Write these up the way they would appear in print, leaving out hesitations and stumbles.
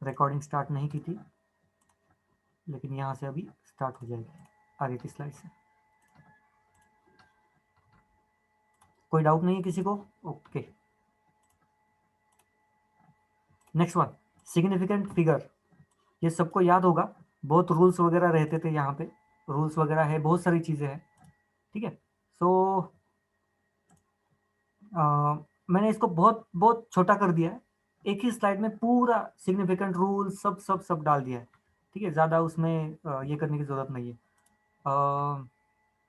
Recording start नहीं की थी, लेकिन यहाँ से अभी स्टार्ट हो जाएगी आगे की स्लाइड से। कोई डाउट नहीं है किसी को? Okay, next one, significant figure. ये सबको याद होगा, बहुत रूल्स वगैरह रहते थे यहाँ पे, रूल्स वगैरह है, बहुत सारी चीज़ें हैं, ठीक है। सो मैंने इसको बहुत बहुत छोटा कर दिया है, एक ही स्लाइड में पूरा सिग्निफिकेंट रूल सब सब सब डाल दिया है, ठीक है। ज़्यादा उसमें ये करने की ज़रूरत नहीं है।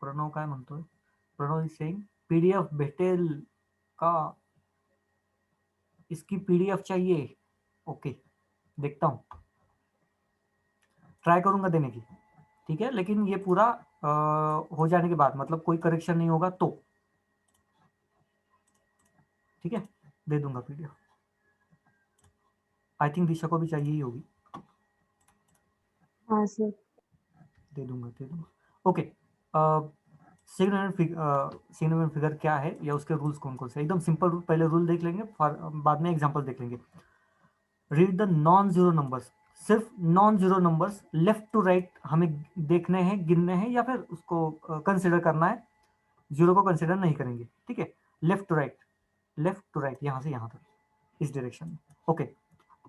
प्रणव काय म्हणतोय? प्रणव इज सेइंग पीडीएफ भेटेल का? इसकी पीडीएफ चाहिए? ओके, देखता हूँ, ट्राई करूंगा देने की, ठीक है। लेकिन ये पूरा हो जाने के बाद, मतलब कोई करेक्शन नहीं होगा तो, ठीक है, दे दूंगा पीडीएफ। आई थिंक दिशा को भी चाहिए ही होगी। हाँ सर। दे दूंगा। ओके, सिग्निफिकेंट फिगर क्या है या उसके रूल्स कौन कौन से? एकदम सिंपल रूल, पहले रूल देख लेंगे, बाद में एग्जांपल देख लेंगे। Read the non zero numbers, सिर्फ non zero numbers left to right हमें देखने हैं, गिनने हैं, या फिर उसको कंसिडर करना है, जीरो को कंसिडर नहीं करेंगे, ठीक है। Left to right, left to right, यहां से यहां तक, इस डायरेक्शन में। Okay,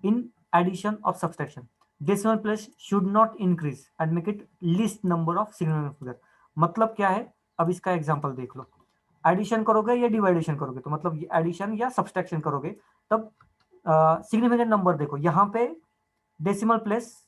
in addition of subtraction decimal place should not increase and make it least number of significant figure. मतलब क्या है, अब इसका एग्जांपल देख लो। एडिशन करोगे या डिवाइडेशन करोगे, तो मतलब एडिशन या सब्सट्रैक्शन करोगे, तब सिग्निफिकेंट नंबर देखो, यहाँ पे डेसिमल प्लेस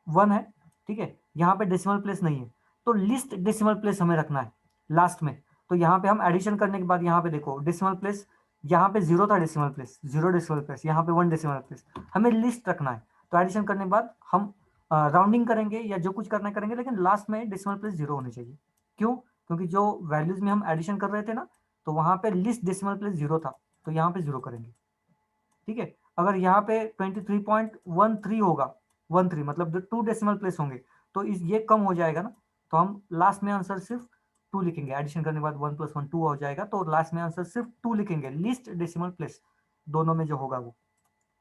1 है, ठीक है, यहाँ पे डेसिमल प्लेस नहीं है, तो लिस्ट डेसिमल प्लेस हमें रखना है लास्ट में। तो यहाँ पे हम एडिशन करने के बाद यहाँ पे देखो डेसिमल प्लेस, यहाँ पे 0 था, डेसिमल प्लेस 0 डेसिमल प्लेस, यहाँ पे 1 डेसिमल प्लेस, हमें लिस्ट रखना है। तो एडिशन करने के बाद हम राउंडिंग करेंगे या जो कुछ करना करेंगे, लेकिन लास्ट में डेसिमल प्लेस 0 होनी चाहिए। क्यों? क्योंकि जो वैल्यूज में हम एडिशन कर रहे थे ना, तो वहाँ पे लिस्ट डेसिमल प्लेस 0 था, तो यहाँ पे 0 करेंगे, ठीक है। अगर यहाँ पे 23.13 होगा, 13 मतलब 2 डेसिमल प्लेस होंगे, तो ये कम हो जाएगा ना, तो हम लास्ट में आंसर सिर्फ 2 लिखेंगे। एडिशन करने के बाद 1 + 1 2 हो जाएगा, तो लास्ट में आंसर सिर्फ 2 लिखेंगे, लीस्ट डेसिमल प्लेस दोनों में जो होगा वो,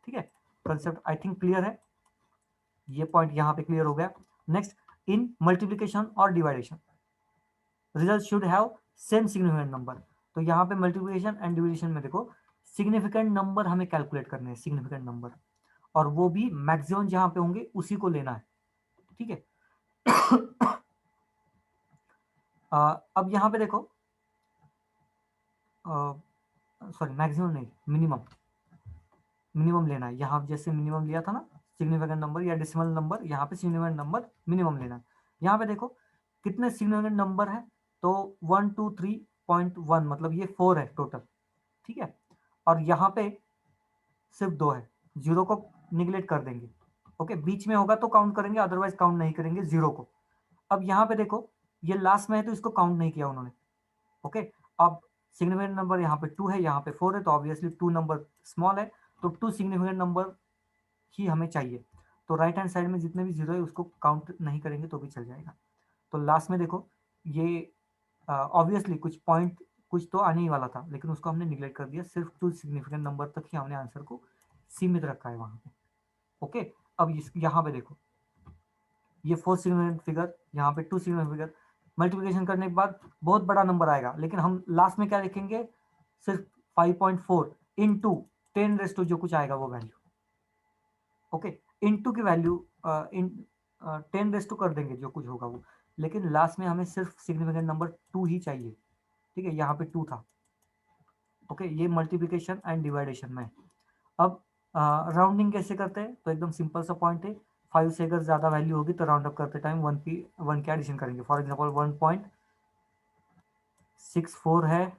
ठीक है। कंसेप्ट आई थिंक क्लियर है, ये पॉइंट यहाँ पे क्लियर हो गया। नेक्स्ट, इन मल्टीप्लीकेशन और division result should have same significant number. तो यहाँ पे मल्टीप्लिकेशन एंड डिविजन में देखो, सिग्निफिकेंट नंबर हमें कैलकुलेट करने हैं, सिग्निफिकेंट नंबर, और वो भी मैक्सिमम जहां पे होंगे उसी को लेना है, ठीक है। अब यहाँ पे देखो, सॉरी मैक्सिमम नहीं, मिनिमम, मिनिमम लेना है। यहाँ जैसे मिनिमम लिया था ना सिग्निफिकेंट नंबर या डेसिमल नंबर, यहाँ पे सिग्निफिकेंट नंबर मिनिमम लेना है। यहाँ पे देखो कितने सिग्निफिकेंट नंबर है, तो 123.1, मतलब ये 4 है टोटल, ठीक है। और यहाँ पे सिर्फ 2 है, 0 को निगलेक्ट कर देंगे, ओके। बीच में होगा तो काउंट करेंगे, अदरवाइज काउंट नहीं करेंगे 0 को। अब यहाँ पे देखो ये लास्ट में है, तो इसको काउंट नहीं किया उन्होंने, ओके। अब सिग्निफिकेंट नंबर यहाँ पे 2 है, यहाँ पे 4 है, तो ऑब्वियसली 2 नंबर स्मॉल है, तो 2 सिग्निफिकेंट नंबर ही हमें चाहिए। तो राइट हैंड साइड में जितने भी 0 है उसको काउंट नहीं करेंगे तो भी चल जाएगा। तो लास्ट में देखो ये ऑब्वियसली कुछ पॉइंट कुछ तो आने ही वाला था, लेकिन उसको हमने निगलेक्ट कर दिया, सिर्फ 2 सिग्निफिकेंट नंबर तक ही हमने आंसर को सीमित रखा है वहां पे, ओके। अब यहाँ पे देखो ये 4 सिग्निफिकेंट फिगर, यहाँ पे 2 सिग्निफिकेंट फिगर, मल्टीप्लिकेशन करने के बाद बहुत बड़ा नंबर आएगा, लेकिन हम लास्ट में क्या लिखेंगे, सिर्फ 5.4 इंटू 10 जो कुछ आएगा वो वैल्यू, ओके। इंटू की वैल्यू इन 10 कर देंगे जो कुछ होगा वो, लेकिन लास्ट में हमें सिर्फ सिग्निफिकेंट नंबर 2 ही चाहिए, ठीक है। यहाँ पे 2 था, ओके। ये मल्टीप्लिकेशन एंड डिवाइडेशन में। अब राउंडिंग कैसे करते हैं, तो एकदम सिंपल सा पॉइंट है, 5 से अगर ज़्यादा वैल्यू होगी तो राउंड अप करते टाइम 1 की एडिशन करेंगे। फॉर एग्जांपल 1.64 है,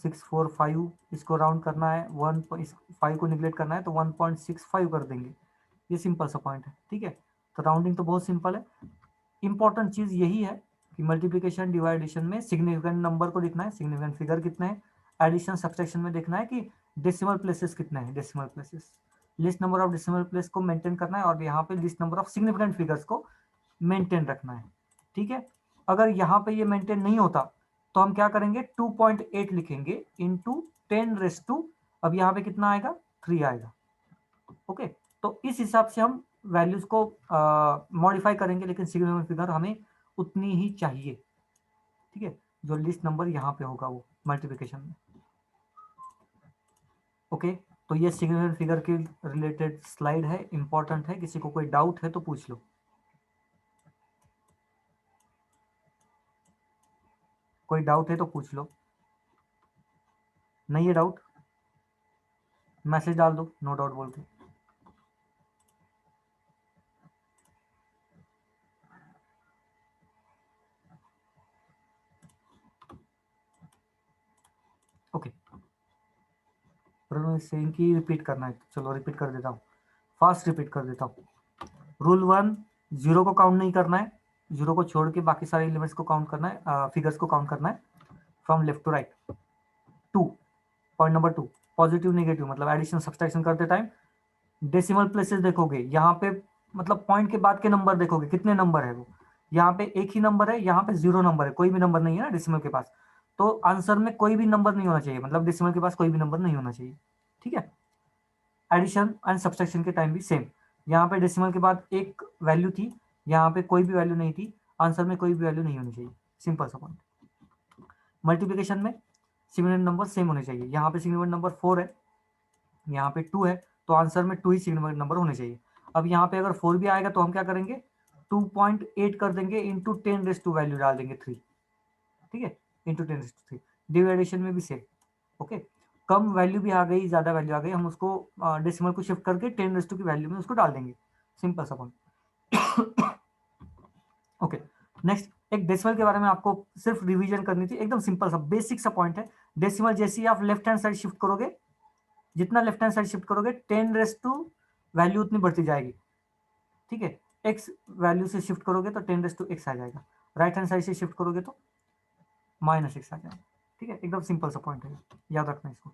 645, इसको राउंड करना है, 5 को निगलेक्ट करना है, तो 1.65 कर देंगे। ये सिंपल सा पॉइंट है, ठीक है। तो राउंडिंग तो बहुत सिंपल है। इंपॉर्टेंट चीज़ यही है कि मल्टीप्लिकेशन डिवाइडेशन में सिग्निफिकेंट नंबर को लिखना है, सिग्निफिकेंट फिगर कितने हैं, एडिशन सब्सट्रैक्शन में देखना है कि डेसिमल प्लेसेस कितने हैं, decimal places, list number of decimal place को मेंटेन करना है, और यहाँ पे list number of significant figures को मेंटेन रखना है, ठीक है। अगर यहाँ पे ये मेंटेन नहीं होता तो हम क्या करेंगे 2.8 लिखेंगे इंटू 10⁻², अब यहाँ पे कितना आएगा 3 आएगा। ओके, तो इस हिसाब से हम वैल्यूज को मॉडिफाई करेंगे, लेकिन सिग्निफिकेंट फिगर हमें उतनी ही चाहिए। ठीक है, जो लिस्ट नंबर यहाँ पे होगा वो मल्टीप्लिकेशन में। ओके, तो ये सिग्निफिकेंट फिगर के रिलेटेड स्लाइड है, इंपॉर्टेंट है, किसी को कोई डाउट है तो पूछ लो। कोई डाउट है तो पूछ लो, नहीं है डाउट मैसेज डाल दो नो डाउट बोल के। ओके, सेम की रिपीट करना है, चलो रिपीट कर देता हूँ, फास्ट रिपीट कर देता हूँ। रूल 1, जीरो को काउंट नहीं करना है, जीरो को छोड़ के बाकी सारे एलिमेंट्स को काउंट करना है, फिगर्स को काउंट करना है from left to right. 2, point number 2, positive negative मतलब एडिशन सब्सट्रैक्शन करते टाइम डेसिमल प्लेसेस देखोगे, यहाँ पे मतलब पॉइंट के बाद के नंबर देखोगे कितने नंबर है वो, यहाँ पे एक ही नंबर है, यहाँ पे 0 नंबर है, कोई भी नंबर नहीं है ना डेसिमल के पास, तो आंसर में कोई भी नंबर नहीं होना चाहिए, मतलब डेसिमल के पास कोई भी नंबर नहीं होना चाहिए। ठीक है, एडिशन एंड सब्सट्रैक्शन के टाइम भी सेम, यहाँ पे डेसिमल के बाद एक वैल्यू थी, यहाँ पे कोई भी वैल्यू नहीं थी, आंसर में कोई भी वैल्यू नहीं होनी चाहिए, सिंपल सा पॉइंट। मल्टीप्लिकेशन में सिग्निफिकेंट नंबर सेम होने चाहिए, यहाँ पे सिग्निफिकेंट नंबर 4 है, यहाँ पे 2 है, तो आंसर में 2 ही सिग्निफिकेंट नंबर होने चाहिए। अब यहाँ पे अगर 4 भी आएगा तो हम क्या करेंगे 2.8 कर देंगे इंटू 10⁻² वैल्यू डाल देंगे 3। ठीक है, इंटू 10⁻3। डिवाइडेशन में भी सेम। ओके, कम वैल्यू भी आ गई, ज्यादा वैल्यू आ गई, हम उसको डेसिमल को शिफ्ट करके 10⁻² की वैल्यू में उसको डाल देंगे, सिंपल सा पॉइंट। ओके, नेक्स्ट एक डेसिमल के बारे में आपको सिर्फ रिवीजन करनी थी, एकदम सिंपल सा बेसिक सा पॉइंट है। डेसिमल जैसे ही आप लेफ्ट हैंड साइड शिफ्ट करोगे, जितना लेफ्ट हैंड साइड शिफ्ट करोगे 10⁻² वैल्यू उतनी बढ़ती जाएगी। ठीक है, एक्स वैल्यू से शिफ्ट करोगे तो 10⁻x आ जाएगा, राइट हैंड साइड से शिफ्ट करोगे तो -x आ जाएगा। ठीक है, एकदम सिंपल सा पॉइंट है, याद रखना इसको।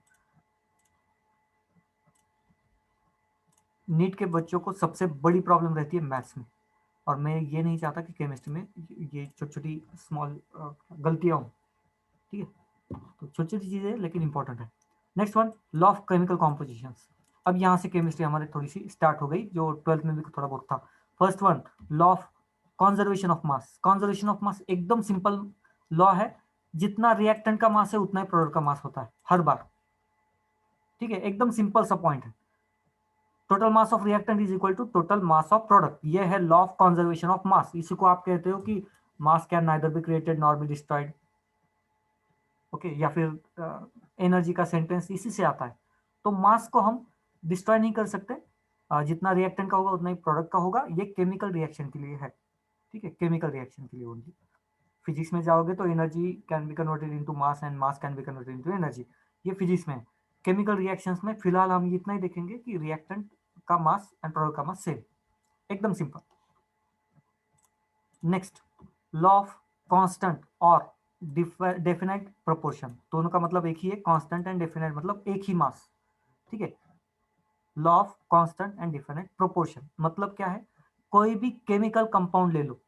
नीट के बच्चों को सबसे बड़ी प्रॉब्लम रहती है मैथ्स में, और मैं ये नहीं चाहता कि केमिस्ट्री में ये छोटी छोटी स्मॉल गलतियां हों। ठीक है, तो छोटी छोटी चीजें लेकिन इंपॉर्टेंट है। Next one, law of chemical composition. अब यहाँ से केमिस्ट्री हमारी थोड़ी सी स्टार्ट हो गई, जो 12th में भी थोड़ा बहुत था। First one, law of conservation of mass. Conservation of मास एकदम सिंपल लॉ है, जितना रिएक्टेंट का मास है उतना ही प्रोडक्ट का मास होता है हर बार। ठीक है, एकदम सिंपल सा पॉइंट है, total mass of reactant is equal to total mass of product. ये है law of conservation of mass. इसी को आप कहते हो कि mass can neither be created nor be destroyed. Okay, या फिर एनर्जी का सेंटेंस इसी से आता है। तो मास को हम डिस्ट्रॉय नहीं कर सकते, जितना रिएक्टेंट का होगा उतना ही प्रोडक्ट का होगा। ये केमिकल रिएक्शन के लिए है। ठीक है, केमिकल रिएक्शन के लिए ओनली। फिजिक्स में जाओगे तो energy can be converted into mass and mass can be converted into energy, ये फिजिक्स में है। केमिकल रिएक्शंस में फिलहाल हम इतना ही देखेंगे कि रिएक्टेंट का मास एंड प्रोडक्ट का मास सेम, एकदम simple. Next, law of constant और डेफिनेट प्रोपोर्शन, दोनों का मतलब एक ही है, कांस्टेंट एंड डेफिनेट मतलब एक ही मास। ठीक है, law of constant and definite proportion मतलब क्या है, कोई भी केमिकल कंपाउंड ले लो,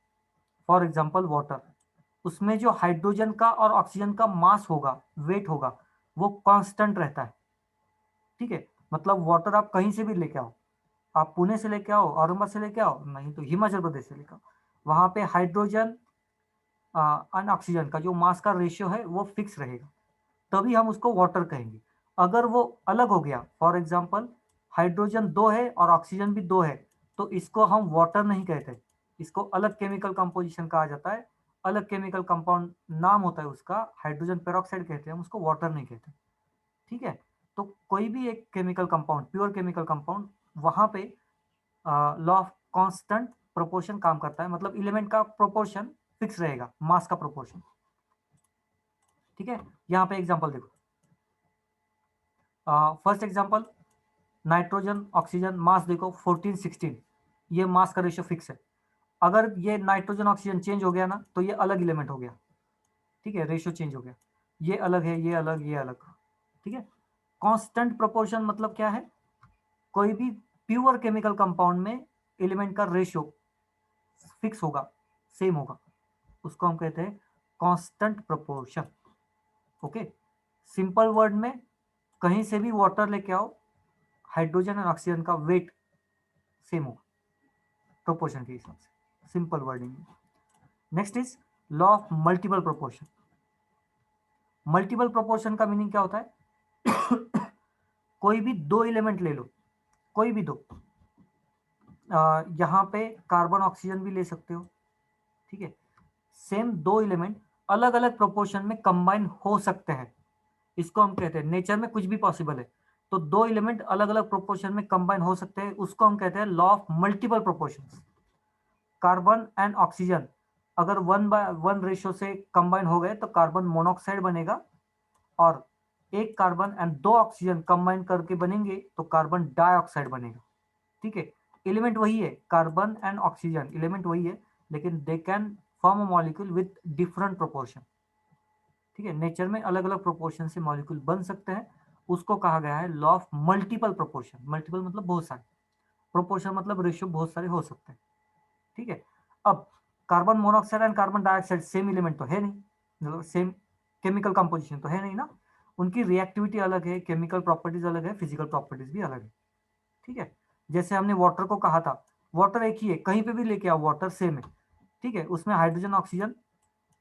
फॉर एग्जांपल वाटर, उसमें जो हाइड्रोजन का और ऑक्सीजन का मास होगा, वेट होगा, वो कांस्टेंट रहता है। ठीक है, मतलब वाटर आप कहीं से भी लेके आओ, आप पुणे से लेके आओ, औरंगाबाद से लेके आओ, नहीं तो हिमाचल प्रदेश से लेके आओ, वहां पे हाइड्रोजन एंड ऑक्सीजन का जो मास का रेशियो है वो फिक्स रहेगा, तभी हम उसको वाटर कहेंगे। अगर वो अलग हो गया, फॉर एग्जाम्पल हाइड्रोजन 2 है और ऑक्सीजन भी 2 है, तो इसको हम वाटर नहीं कहते, इसको अलग केमिकल कंपोजिशन कहा जाता है, अलग केमिकल कंपाउंड नाम होता है उसका, हाइड्रोजन पेरोक्साइड कहते हैं, हम उसको वाटर नहीं कहते। ठीक है, तो कोई भी एक chemical compound, pure chemical compound, वहां पे लॉ ऑफ कांस्टेंट प्रोपोर्शन काम करता है, मतलब एलिमेंट का प्रोपोर्शन फिक्स रहेगा, मास का प्रोपोर्शन। ठीक है, यहाँ पे एग्जांपल देखो, फर्स्ट एग्जांपल नाइट्रोजन ऑक्सीजन, मास देखो 14-16, ये मास का रेशियो फिक्स है। अगर ये नाइट्रोजन ऑक्सीजन चेंज हो गया ना, तो ये अलग एलिमेंट हो गया। ठीक है, रेशियो चेंज हो गया, ये अलग है, ये अलग, ये अलग। ठीक है, कांस्टेंट प्रोपोर्शन मतलब क्या है, कोई भी प्योर केमिकल कंपाउंड में एलिमेंट का रेशियो फिक्स होगा, सेम होगा, उसको हम कहते हैं constant proportion. Okay, simple word में कहीं से भी वाटर लेके आओ, हाइड्रोजन और ऑक्सीजन का वेट सेम होगा प्रोपोर्शन के हिसाब से, सिंपल वर्डिंग में। Next is law of multiple proportion. Multiple proportion का मीनिंग क्या होता है? कोई भी दो एलिमेंट ले लो, कोई भी दो, यहाँ पे कार्बन ऑक्सीजन भी ले सकते हो, ठीक है। सेम दो एलिमेंट अलग अलग प्रोपोर्शन में कंबाइन हो सकते हैं, इसको हम कहते हैं, नेचर में कुछ भी पॉसिबल है। तो दो एलिमेंट अलग अलग प्रोपोर्शन में कंबाइन हो सकते हैं, उसको हम कहते हैं law of multiple proportions. Carbon and oxygen अगर 1:1 रेशियो से कंबाइन हो गए तो कार्बन मोनोऑक्साइड बनेगा, और एक कार्बन एंड दो ऑक्सीजन कंबाइन करके बनेंगे तो कार्बन डाइऑक्साइड बनेगा, ठीक है। एलिमेंट वही है, कार्बन एंड ऑक्सीजन एलिमेंट वही है, लेकिन they can form a molecule with different proportion, ठीक है। नेचर में अलग अलग प्रोपोर्शन से मॉलिक्यूल बन सकते हैं, उसको कहा गया है law of multiple proportion. Multiple मतलब बहुत सारे, प्रोपोर्शन मतलब रेशियो बहुत सारे हो सकते हैं, ठीक है। अब carbon monoxide and carbon dioxide same element तो है नहीं, मतलब सेम केमिकल कंपोजिशन तो है नहीं ना, उनकी रिएक्टिविटी अलग है, केमिकल प्रॉपर्टीज अलग है, फिजिकल प्रॉपर्टीज भी अलग है, ठीक है। जैसे हमने वाटर को कहा था, वाटर एक ही है, कहीं पे भी लेके आओ वाटर सेम है, ठीक है, उसमें हाइड्रोजन ऑक्सीजन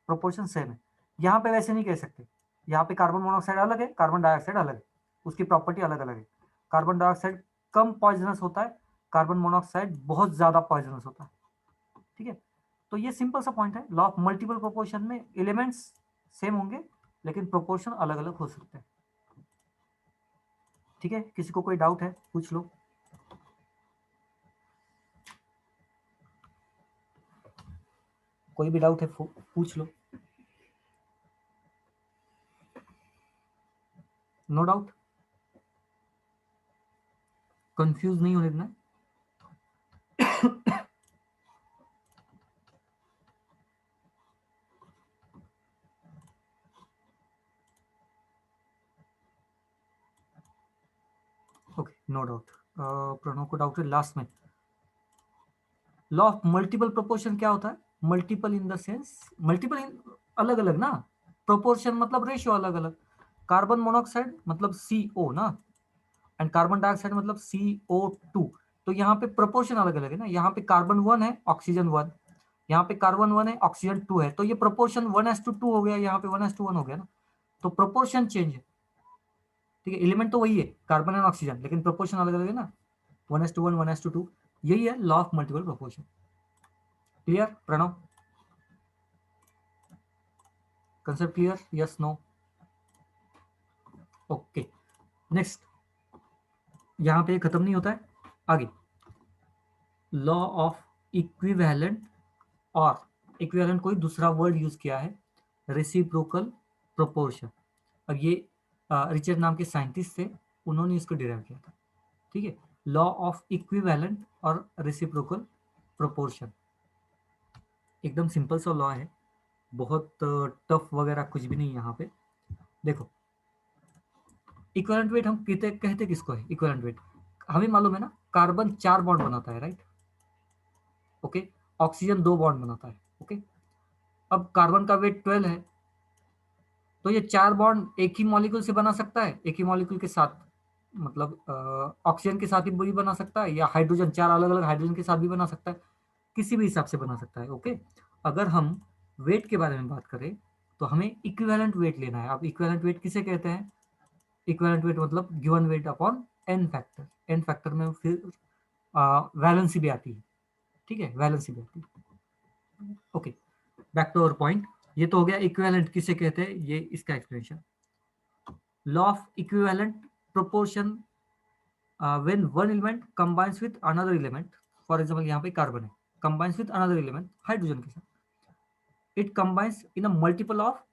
प्रोपोर्शन सेम है। यहाँ पे वैसे नहीं कह सकते, यहाँ पे कार्बन मोनोऑक्साइड अलग है, कार्बन डाइऑक्साइड अलग है, उसकी प्रॉपर्टी अलग अलग है। कार्बन डाइऑक्साइड कम पॉइजनस होता है, कार्बन मोनोऑक्साइड बहुत ज्यादा पॉइजनस होता है, ठीक है। तो ये सिंपल सा पॉइंट है, लॉ ऑफ मल्टीपल प्रोपोर्शन में एलिमेंट्स सेम होंगे लेकिन प्रोपोर्शन अलग अलग हो सकते हैं, ठीक है। किसी को कोई डाउट है पूछ लो। कोई भी डाउट है पूछ लो। नो डाउट, कंफ्यूज नहीं होने देना। Okay, no doubt. प्रणव को डाउट है लास्ट में। लॉ ऑफ मल्टीपल प्रोपोर्शन क्या होता है? Multiple in the sense, multiple in अलग अलग ना, प्रोपोर्शन मतलब रेशियो अलग अलग। कार्बन मोनोऑक्साइड मतलब CO ना, एंड कार्बन डाइऑक्साइड मतलब CO2। तो यहाँ पे प्रोपोर्शन अलग अलग है ना, यहाँ पे कार्बन 1 है, ऑक्सीजन 1, यहाँ पे कार्बन 1 है, ऑक्सीजन 2 है, तो ये प्रोपोर्शन 1:2 हो गया, यहाँ पे 1:1 हो गया ना, तो प्रोपोर्शन चेंज है, ठीक है। एलिमेंट तो वही है कार्बन एंड ऑक्सीजन, लेकिन प्रोपोर्शन अलग अलग है ना, 1:1, 1:2। यही है law of multiple proportion. Clear Pranav? Concept clear? Yes no? Okay, next. यहां पे खत्म नहीं होता है, आगे लॉ ऑफ इक्विवेलेंट, और इक्विवेलेंट कोई दूसरा वर्ड यूज किया है, रेसिप्रोकल प्रोपोर्शन। अब ये रिचर्ड नाम के साइंटिस्ट थे, उन्होंने इसको डिराइव किया था, ठीक है। लॉ ऑफ इक्विवेलेंट और रेसिप्रोकल प्रोपोर्शन एकदम सिंपल सा लॉ है, बहुत टफ वगैरह कुछ भी नहीं यहाँ पे। देखो, इक्विवेलेंट वेट हम कहते कहते किसको है? इक्विवेलेंट वेट हमें मालूम है ना, कार्बन 4 बॉन्ड बनाता है, राइट? ओके, ऑक्सीजन 2 बॉन्ड बनाता है, ओके। अब कार्बन का वेट 12 है, तो ये 4 बॉन्ड एक ही मॉलिक्यूल से बना सकता है, एक ही मॉलिक्यूल के साथ, मतलब ऑक्सीजन के साथ ही भी बना सकता है, या हाइड्रोजन 4 अलग अलग हाइड्रोजन के साथ भी बना सकता है, किसी भी हिसाब से बना सकता है, ओके। अगर हम वेट के बारे में बात करें तो हमें इक्विवेलेंट वेट लेना है। अब इक्विवेलेंट वेट किसे कहते हैं? इक्विवेलेंट वेट मतलब given weight upon N factor, N factor में फिर वैलेंसी भी आती है, ठीक है, वैलेंसी भी आती है, okay. Back to our point, ये तो हो गया इक्विवेलेंट किसे कहते हैं, ये इसका explanation. Law of equivalent proportion, when one element combines with another element, for example यहाँ पे कार्बन है, combines with another element hydrogen के साथ, it combines in a multiple of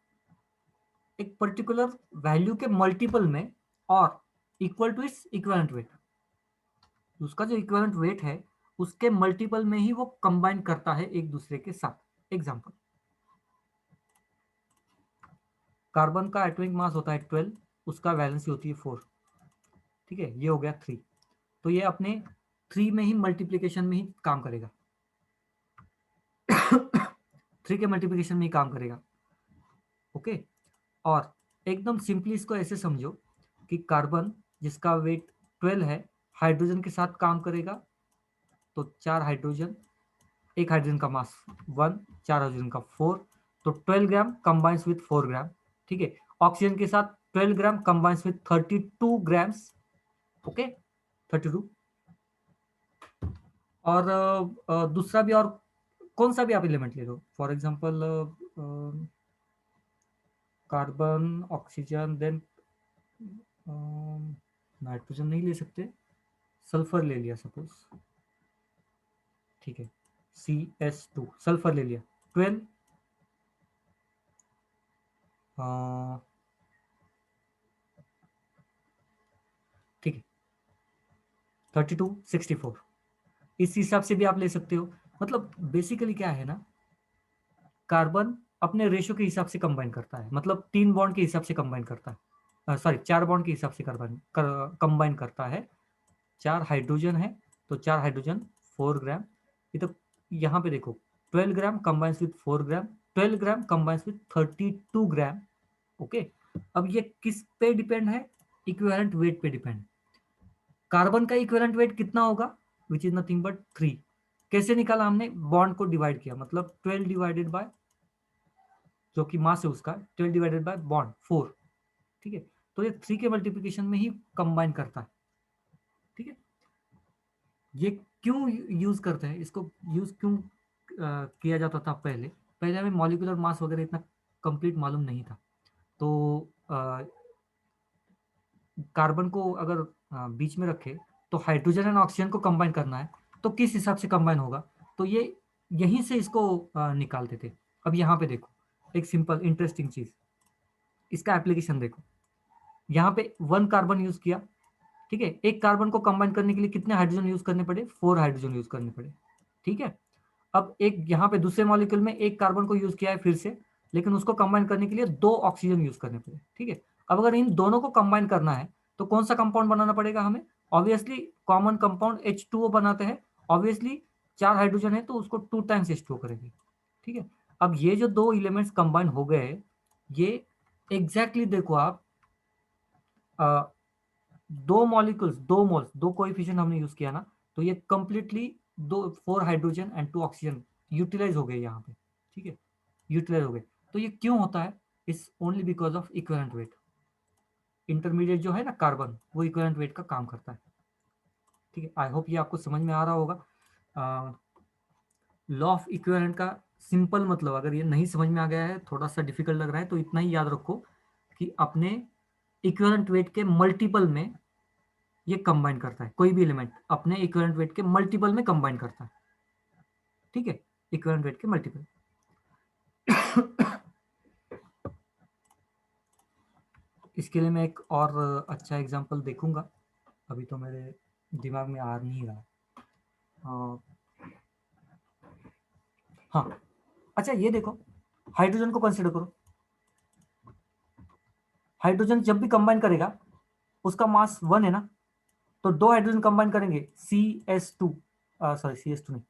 एक पर्टिकुलर वैल्यू के मल्टीपल में, और equal to its equivalent weight, उसका जो इक्विवेलेंट वेट है उसके मल्टीपल में ही वो कंबाइन करता है एक दूसरे के साथ। एग्जांपल, कार्बन का एटॉमिक मास होता है 12, उसका वैलेंसी होती है 4, ठीक है, ये हो गया 3, तो ये अपने 3 में ही मल्टीप्लीकेशन में ही काम करेगा, 3 के मल्टीप्लीकेशन में ही काम करेगा, ओके। और एकदम सिंपली इसको ऐसे समझो कि कार्बन जिसका वेट 12 है हाइड्रोजन के साथ काम करेगा, तो 4 हाइड्रोजन, एक हाइड्रोजन का मास 1, 4 हाइड्रोजन का 4, तो 12 ग्राम कंबाइंस विथ 4 ग्राम। ठीक है, ऑक्सीजन के साथ 12 gram combines with 32 grams. Okay, 32। और दूसरा भी, और कौन सा भी आप एलिमेंट ले लो, for example carbon, oxygen, then nitrogen नहीं ले सकते, सल्फर ले लिया सपोज। ठीक है, CS2 सल्फर ले लिया, 12, ठीक है, 32, 64, इस हिसाब से भी आप ले सकते हो। मतलब बेसिकली क्या है ना, कार्बन अपने रेशो के हिसाब से कंबाइन करता है, मतलब 3 बॉन्ड के हिसाब से कंबाइन करता है, सॉरी 4 बॉन्ड के हिसाब से कंबाइन करता है। 4 हाइड्रोजन है, तो 4 हाइड्रोजन 4 ग्राम। ये तो यहाँ पे देखो 12 gram combines with 4 gram, 12 gram combines with 32 gram. Okay, अब ये किस पे डिपेंड है, इक्विवेलेंट वेट पे डिपेंड। कार्बन का इक्विवेलेंट वेट कितना होगा, विच इज नथिंग बट 3। कैसे निकाला हमने, बॉन्ड को डिवाइड किया, मतलब 12 डिवाइडेड बाय जो कि मास है उसका, 12 डिवाइडेड बाय बॉन्ड 4। ठीक है, तो ये 3 के मल्टीप्लिकेशन में ही कंबाइन करता है। ठीक है, ये क्यों यूज करते हैं, इसको यूज क्यों किया जाता था पहले। पहले हमें मॉलिक्यूलर मास वगैरह इतना कंप्लीट मालूम नहीं था, तो कार्बन को अगर बीच में रखे तो हाइड्रोजन एंड ऑक्सीजन को कंबाइन करना है, तो किस हिसाब से कंबाइन होगा, तो ये यहीं से इसको निकालते थे। अब यहाँ पे देखो एक सिंपल इंटरेस्टिंग चीज, इसका एप्लीकेशन देखो। यहाँ पे 1 कार्बन यूज किया, ठीक है, एक कार्बन को कंबाइन करने के लिए कितने हाइड्रोजन यूज करने पड़े, 4 हाइड्रोजन यूज करने पड़े। ठीक है, अब एक यहाँ पे दूसरे मॉलिक्यूल में एक कार्बन को यूज किया है फिर से, लेकिन उसको कंबाइन करने के लिए 2 ऑक्सीजन यूज करने पड़े। ठीक है, अब अगर इन दोनों को कंबाइन करना है तो कौन सा कंपाउंड बनाना पड़ेगा हमें, ऑब्वियसली कॉमन कंपाउंड H2O बनाते हैं। ऑब्वियसली 4 हाइड्रोजन है तो उसको 2 टाइम्स H2O करेंगे। ठीक है, अब ये जो 2 एलिमेंट्स कंबाइन हो गए, ये एग्जैक्टली देखो आप, दो मॉलिक्यूल्स, 2 मोल्स, 2 कोएफिशिएंट हमने यूज किया ना, तो ये completely 4 hydrogen and 2 oxygen utilise हो गए यहाँ पे। ठीक है, यूटिलाइज हो गए। तो ये क्यों होता है, it's only because of equivalent weight. Intermediate जो है ना कार्बन, वो इक्विवेलेंट वेट का काम करता है। ठीक है, आई होप ये आपको समझ में आ रहा होगा। लॉ ऑफ इक्विवेलेंट का सिंपल मतलब, अगर ये नहीं समझ में आ गया है, थोड़ा सा डिफिकल्ट लग रहा है, तो इतना ही याद रखो कि अपने इक्विवेलेंट वेट के मल्टीपल में ये कंबाइन करता है, कोई भी एलिमेंट अपने इक्विवेलेंट वेट के मल्टीपल में कंबाइन करता है। ठीक है, इक्विवेलेंट वेट के मल्टीपल। इसके लिए मैं एक और अच्छा एग्जांपल देखूंगा, अभी तो मेरे दिमाग में आ नहीं रहा। हाँ, अच्छा ये देखो, हाइड्रोजन को कंसिडर करो। हाइड्रोजन जब भी कंबाइन करेगा, उसका मास 1 है ना, तो 2 हाइड्रोजन कंबाइन करेंगे, CS2, सॉरी CS2 नहीं,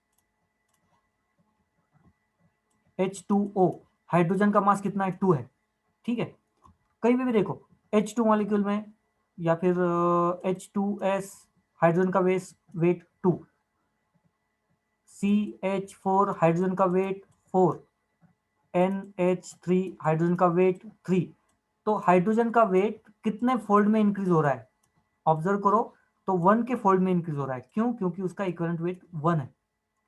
H2O। हाइड्रोजन का मास कितना है, 2 है। ठीक है, कहीं पे भी देखो H2 मॉलिक्यूल में, या फिर H2S, हाइड्रोजन का वेट 2, CH4 हाइड्रोजन का वेट 4, NH3 हाइड्रोजन का वेट 3। तो हाइड्रोजन का वेट कितने फोल्ड में इंक्रीज हो रहा है, ऑब्जर्व करो, तो 1 के फोल्ड में इंक्रीज हो रहा है। क्यों, क्योंकि उसका इक्विवेलेंट वेट 1 है।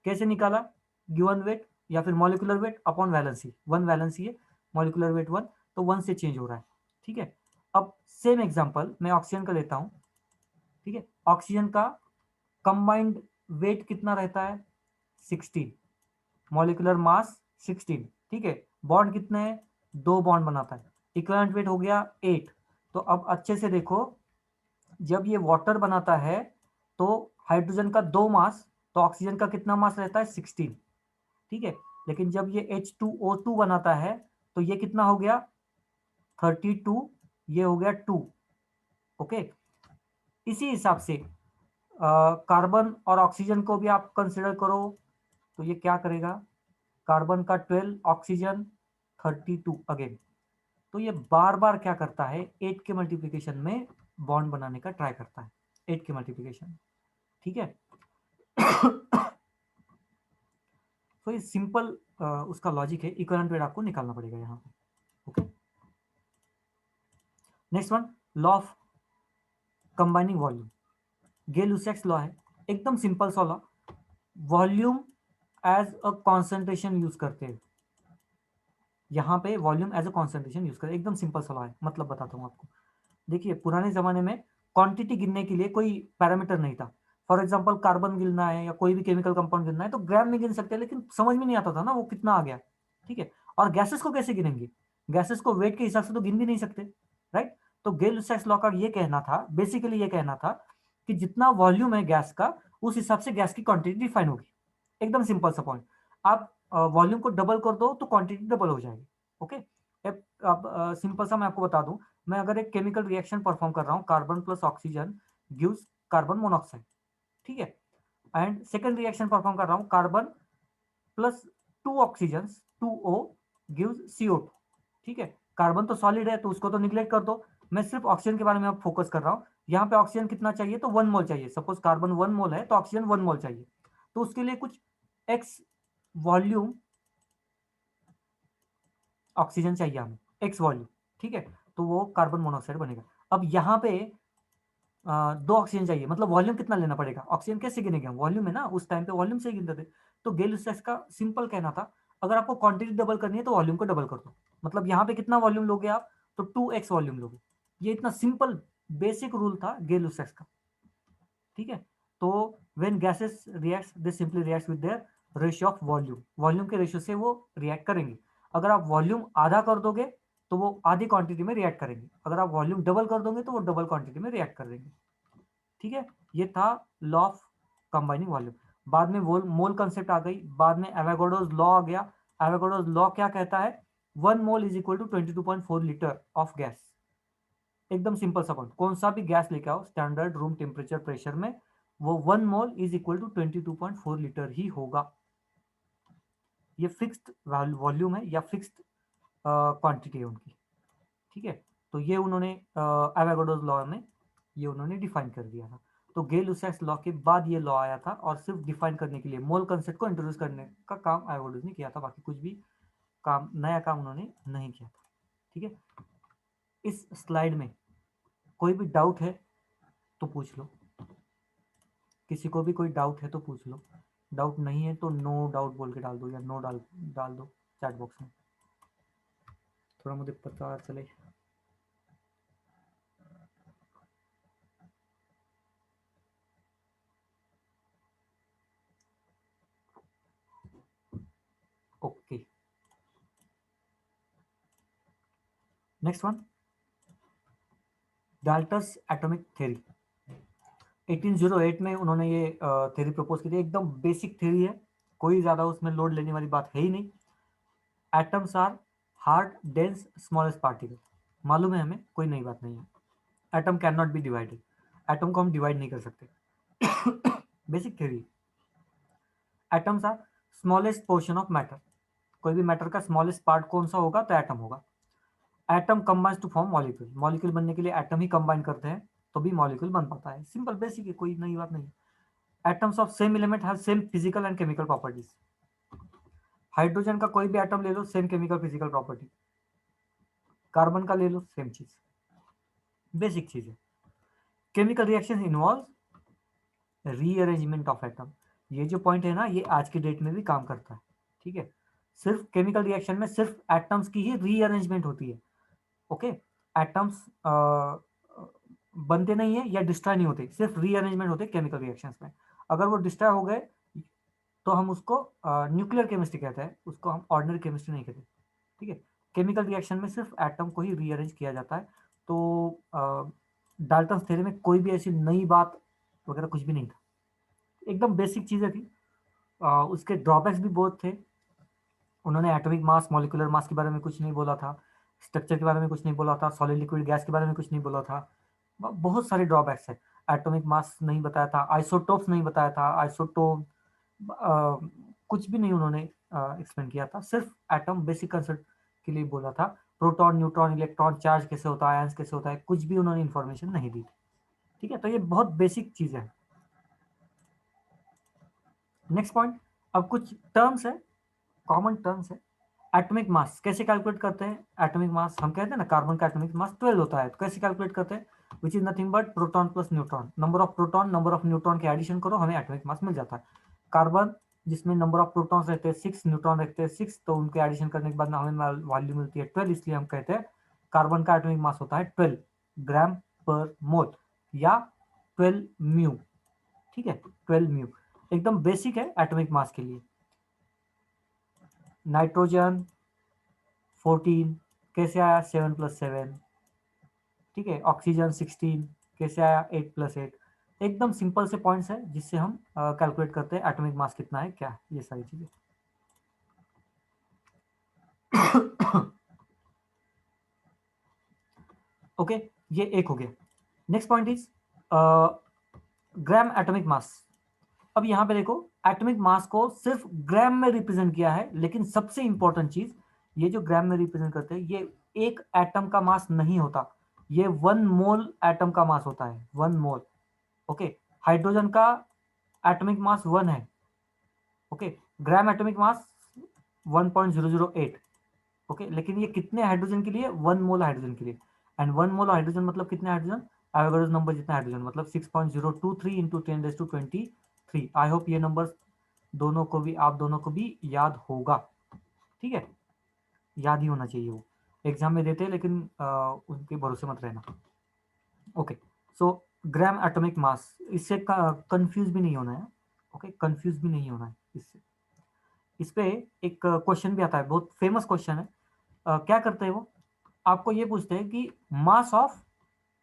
कैसे निकाला, गिवन वेट या फिर molecular weight upon valency, 1 valency है, मॉलिक्यूलर वेट 1, तो 1 से चेंज हो रहा है। ठीक है, अब सेम एग्जांपल मैं ऑक्सीजन का लेता हूं। ठीक है, ऑक्सीजन का कंबाइंड वेट कितना रहता है, 16, मॉलिक्यूलर मास 16। ठीक है, बॉन्ड कितने हैं, 2 बॉन्ड बनाता है, इक्विवेलेंट वेट हो गया 8। तो अब अच्छे से देखो, जब ये वाटर बनाता है तो हाइड्रोजन का 2 मास, तो ऑक्सीजन का कितना मास रहता है, 16। ठीक है, लेकिन जब ये H2O2 बनाता है तो ये कितना हो गया, 32, ये हो गया 2। ओके, इसी हिसाब से कार्बन और ऑक्सीजन को भी आप कंसिडर करो, तो ये क्या करेगा, कार्बन का 12, ऑक्सीजन 32 अगेन, तो ये बार बार क्या करता है, 8 के मल्टीप्लिकेशन में बॉन्ड बनाने का ट्राई करता है, 8 के मल्टीप्लिकेशन, ठीक है। तो ये सिंपल उसका लॉजिक है, इक्विवेलेंट वेट आपको निकालना पड़ेगा यहाँ पे, okay. Next one, law of combining volume, Gay-Lussac's law है, एकदम सिंपल सा law, volume as a concentration use करते हैं, यहाँ पे volume as a concentration use करते, एकदम सिंपल सा लॉ है। मतलब बताता हूँ आपको, देखिए पुराने जमाने में क्वांटिटी गिनने के लिए कोई पैरामीटर नहीं था। फॉर एग्जांपल कार्बन गिनना है या कोई भी केमिकल कंपाउंड गिनना है तो ग्राम में गिन सकते हैं, लेकिन समझ में नहीं आता था ना वो कितना आ गया, ठीक है। और गैसेस को कैसे गिनेंगे, गैसेस को वेट के हिसाब से तो गिन भी नहीं सकते, राइट। तो गे-लुसैक्स लॉ का ये कहना था, बेसिकली ये कहना था कि जितना वॉल्यूम है गैस का, उस हिसाब से गैस की क्वांटिटी डिफाइन होगी। एकदम सिंपल सा पॉइंट, आप वॉल्यूम को डबल कर दो तो क्वांटिटी डबल हो जाएगी, ओके। अब सिंपल सा मैं आपको बता दूं, मैं अगर एक केमिकल रिएक्शन परफॉर्म कर रहा हूँ, carbon plus oxygen gives carbon monoxide, ठीक है। एंड सेकंड रिएक्शन परफॉर्म कर रहा हूँ, carbon plus 2 oxygen 2O gives CO2, ठीक है। कार्बन तो सॉलिड है तो उसको तो निग्लेक्ट कर दो, मैं सिर्फ ऑक्सीजन के बारे में अब फोकस कर रहा हूँ। यहाँ पे ऑक्सीजन कितना चाहिए, तो 1 मोल चाहिए। सपोज कार्बन 1 मोल है तो ऑक्सीजन 1 मोल चाहिए, तो उसके लिए कुछ एक्स वॉल्यूम ऑक्सीजन चाहिए हमें, एक्स वॉल्यूम, ठीक है। तो वो कार्बन मोनोऑक्साइड बनेगा। अब यहाँ पे 2 ऑक्सीजन चाहिए, मतलब वॉल्यूम कितना लेना पड़ेगा, ऑक्सीजन कैसे गिनेंगे हम, वॉल्यूम है ना, उस टाइम पे वॉल्यूम से ही गिनते थे। तो गे-लुसैक्स का सिंपल कहना था, अगर आपको क्वांटिटी डबल करनी है तो वॉल्यूम को डबल कर दो, मतलब यहाँ पे कितना वॉल्यूम लोगे आप, तो 2x वॉल्यूम लोगे। ये इतना सिंपल बेसिक रूल था गे-लुसैक्स का, ठीक है। तो when gases reacts they simply reacts with their ratio of volume, volume के रेशियो से वो रिएक्ट करेंगे। अगर आप वॉल्यूम आधा कर दोगे तो वो आधी क्वांटिटी में रिएक्ट करेंगे, अगर आप वॉल्यूम डबल कर दोगे तो वो डबल क्वांटिटी में रिएक्ट कर देंगे, ठीक है। ये था लॉ ऑफ कंबाइनिंग वॉल्यूम। बाद में मोल कंसेप्ट आ गई, बाद में एवोगाड्रोस लॉ आ गया। एवोगाड्रोस लॉ क्या कहता है, 1 mole is equal to 22.4 litre of gas. एकदम सिंपल सा पॉइंट, कौन सा भी गैस लेके आओ स्टैंडर्ड रूम टेम्परेचर प्रेशर में, वो 1 mole is equal to 22.4 litre ही होगा। ये फिक्स्ड वॉल्यूम है या फिक्स्ड क्वांटिटी है उनकी, ठीक है। तो ये उन्होंने एवोगाड्रोस लॉ में ये उन्होंने डिफाइन कर दिया था। तो गे-लुसैक्स लॉ के बाद ये लॉ आया था, और सिर्फ डिफाइन करने के लिए मोल कंसेप्ट को इंट्रोड्यूस करने का काम एवोगाड्रोस ने किया था, बाकी कुछ भी काम नया काम उन्होंने नहीं किया था, ठीक है। इस स्लाइड में कोई भी डाउट है तो पूछ लो, किसी को भी कोई डाउट है तो पूछ लो, डाउट नहीं है तो नो डाउट बोल के डाल दो, या नो डाल डाल दो चैट बॉक्स में, थोड़ा मुझे पता चले। Okay, next one, Dalton's atomic theory. 1808 में उन्होंने ये थ्योरी प्रपोज की थी, एकदम बेसिक थ्योरी है, कोई ज़्यादा उसमें लोड लेने वाली बात है ही नहीं। Atoms are hard dense smallest particle, मालूम है हमें, कोई नई बात नहीं है। Atom can not be divided, atom को हम डिवाइड नहीं कर सकते। Basic theory. Atoms are smallest portion of matter, कोई भी मैटर का स्मॉलेस्ट पार्ट कौन सा होगा, तो एटम होगा। Atom combines to form molecule, molecule बनने के लिए एटम ही कंबाइन करते हैं तो भी मॉलिक्यूल बन पाता है, सिंपल बेसिक है, कोई नई बात नहीं। Atoms of same element have same physical and chemical properties, hydrogen का कोई भी एटम ले लो same chemical physical property, carbon का ले लो सेम चीज, बेसिक चीज है। Chemical reaction involve rearrangement of atom, ये जो पॉइंट है ना, ये आज की डेट में भी काम करता है, ठीक है। सिर्फ केमिकल रिएक्शन में सिर्फ एटम्स की ही रीअरेंजमेंट होती है, ओके। एटम्स बनते नहीं है या डिस्ट्रॉय नहीं होते, सिर्फ रीअरेंजमेंट होते केमिकल रिएक्शंस में। अगर वो डिस्ट्रॉय हो गए तो हम उसको न्यूक्लियर केमिस्ट्री कहते हैं, उसको हम ऑर्डिनरी केमिस्ट्री नहीं कहते, ठीक है। केमिकल रिएक्शन में सिर्फ एटम को ही रीअरेंज किया जाता है। तो डाल्टन थ्योरी में कोई भी ऐसी नई बात वगैरह कुछ भी नहीं था, एकदम बेसिक चीज़ें थी। उसके ड्रॉबैक्स भी बहुत थे, उन्होंने एटॉमिक मास मॉलिक्यूलर मास के बारे में कुछ नहीं बोला था, स्ट्रक्चर के बारे में कुछ नहीं बोला था, सॉलिड लिक्विड गैस के बारे में कुछ नहीं बोला था, बहुत सारे ड्रॉबैक्स है। एटॉमिक मास नहीं बताया था, आइसोटोप्स नहीं बताया था, आइसोटोप कुछ भी नहीं उन्होंने एक्सप्लेन किया था, सिर्फ एटम बेसिक कंसेप्ट के लिए बोला था। प्रोटॉन, न्यूट्रॉन, इलेक्ट्रॉन, चार्ज कैसे होता है, आयंस कैसे होता है, कुछ भी उन्होंने इंफॉर्मेशन नहीं दी। ठीक है, तो ये बहुत बेसिक चीज है। नेक्स्ट पॉइंट, अब कुछ टर्म्स है, कॉमन टर्म्स है। एटॉमिक मास कैसे कैलकुलेट करते हैं? एटॉमिक मास हम कहते हैं ना, कार्बन का एटॉमिक मास 12 होता है, तो कैसे कैलकुलेट करते हैं? विच is nothing but proton plus neutron, number of proton number of neutron के एडिशन करो, हमें एटॉमिक मास मिल जाता है। कार्बन जिसमें नंबर ऑफ प्रोटॉन्स रहते हैं 6, न्यूट्रॉन रहते हैं 6, तो उनके एडिशन करने के बाद हमें वैल्यू मिलती है 12, इसलिए हम कहते हैं कार्बन का एटॉमिक मास होता है 12 ग्राम पर मोल या 12 म्यू। ठीक है, 12 म्यू एकदम बेसिक है एटॉमिक मास के लिए। नाइट्रोजन 14 कैसे आया? 7+7। ठीक है, ऑक्सीजन 16 कैसे आया? 8+8। एकदम सिंपल से पॉइंट्स है जिससे हम कैलकुलेट करते हैं एटॉमिक मास कितना है, क्या है, ये सारी चीजें। ओके, ये एक हो गया। Next point is gram atomic मास। अब यहां पे देखो, एटॉमिक मास को सिर्फ ग्राम में रिप्रेजेंट किया है, लेकिन सबसे इंपॉर्टेंट चीज, ये जो ग्राम में रिप्रेजेंट करते हैं, ये एक एटम का मास नहीं होता, ये 1 मोल एटम का मास होता है, 1 मोल। ओके, हाइड्रोजन का एटॉमिक मास 1 है। ओके, ग्राम एटॉमिक मास 1.008। ओके, लेकिन ये कितने हाइड्रोजन के लिए? 1 मोल हाइड्रोजन के लिए। एंड 1 मोल हाइड्रोजन मतलब कितने हाइड्रोजन? एवोगाड्रो नंबर जितना हाइड्रोजन, मतलब 6.023 इंटू 10⁻23। आई होप ये नंबर दोनों को भी, आप दोनों को भी याद होगा। ठीक है, याद ही होना चाहिए, वो एग्जाम में देते हैं, लेकिन उनके भरोसे मत रहना। ओके, सो ग्राम एटॉमिक मास, इससे कंफ्यूज भी नहीं होना है। ओके, कंफ्यूज भी नहीं होना है इससे। इस पे एक क्वेश्चन भी आता है, बहुत फेमस क्वेश्चन है। क्या करते हैं वो? आपको ये पूछते हैं कि मास ऑफ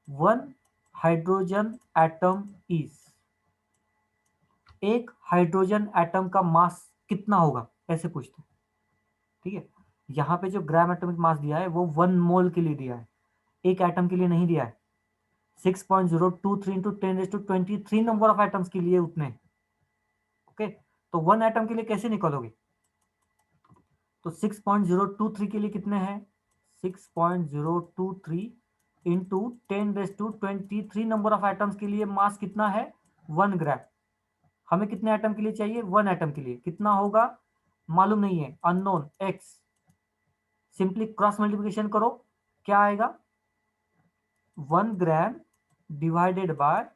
1 हाइड्रोजन एटम इज, एक हाइड्रोजन एटम का मास कितना होगा, ऐसे पूछते हैं। ठीक है, यहाँ पे जो ग्राम एटॉमिक मास दिया है वो 1 मोल के लिए दिया है, एक एटम के लिए नहीं दिया है। 6.023 इंटू 10⁻23 नंबर ऑफ एटम्स के लिए उतने। ओके, तो 1 एटम के लिए कैसे निकालोगे? तो 6.023 के लिए कितने हैं? 6.023 इंटू 10⁻23 नंबर ऑफ एटम्स के लिए मास कितना है? 1 ग्राम। हमें कितने एटम के लिए चाहिए? 1 एटम के लिए। कितना होगा मालूम नहीं है, unknown, x. Simply cross multiplication करो, क्या आएगा? 1 ग्राम डिवाइडेड बाय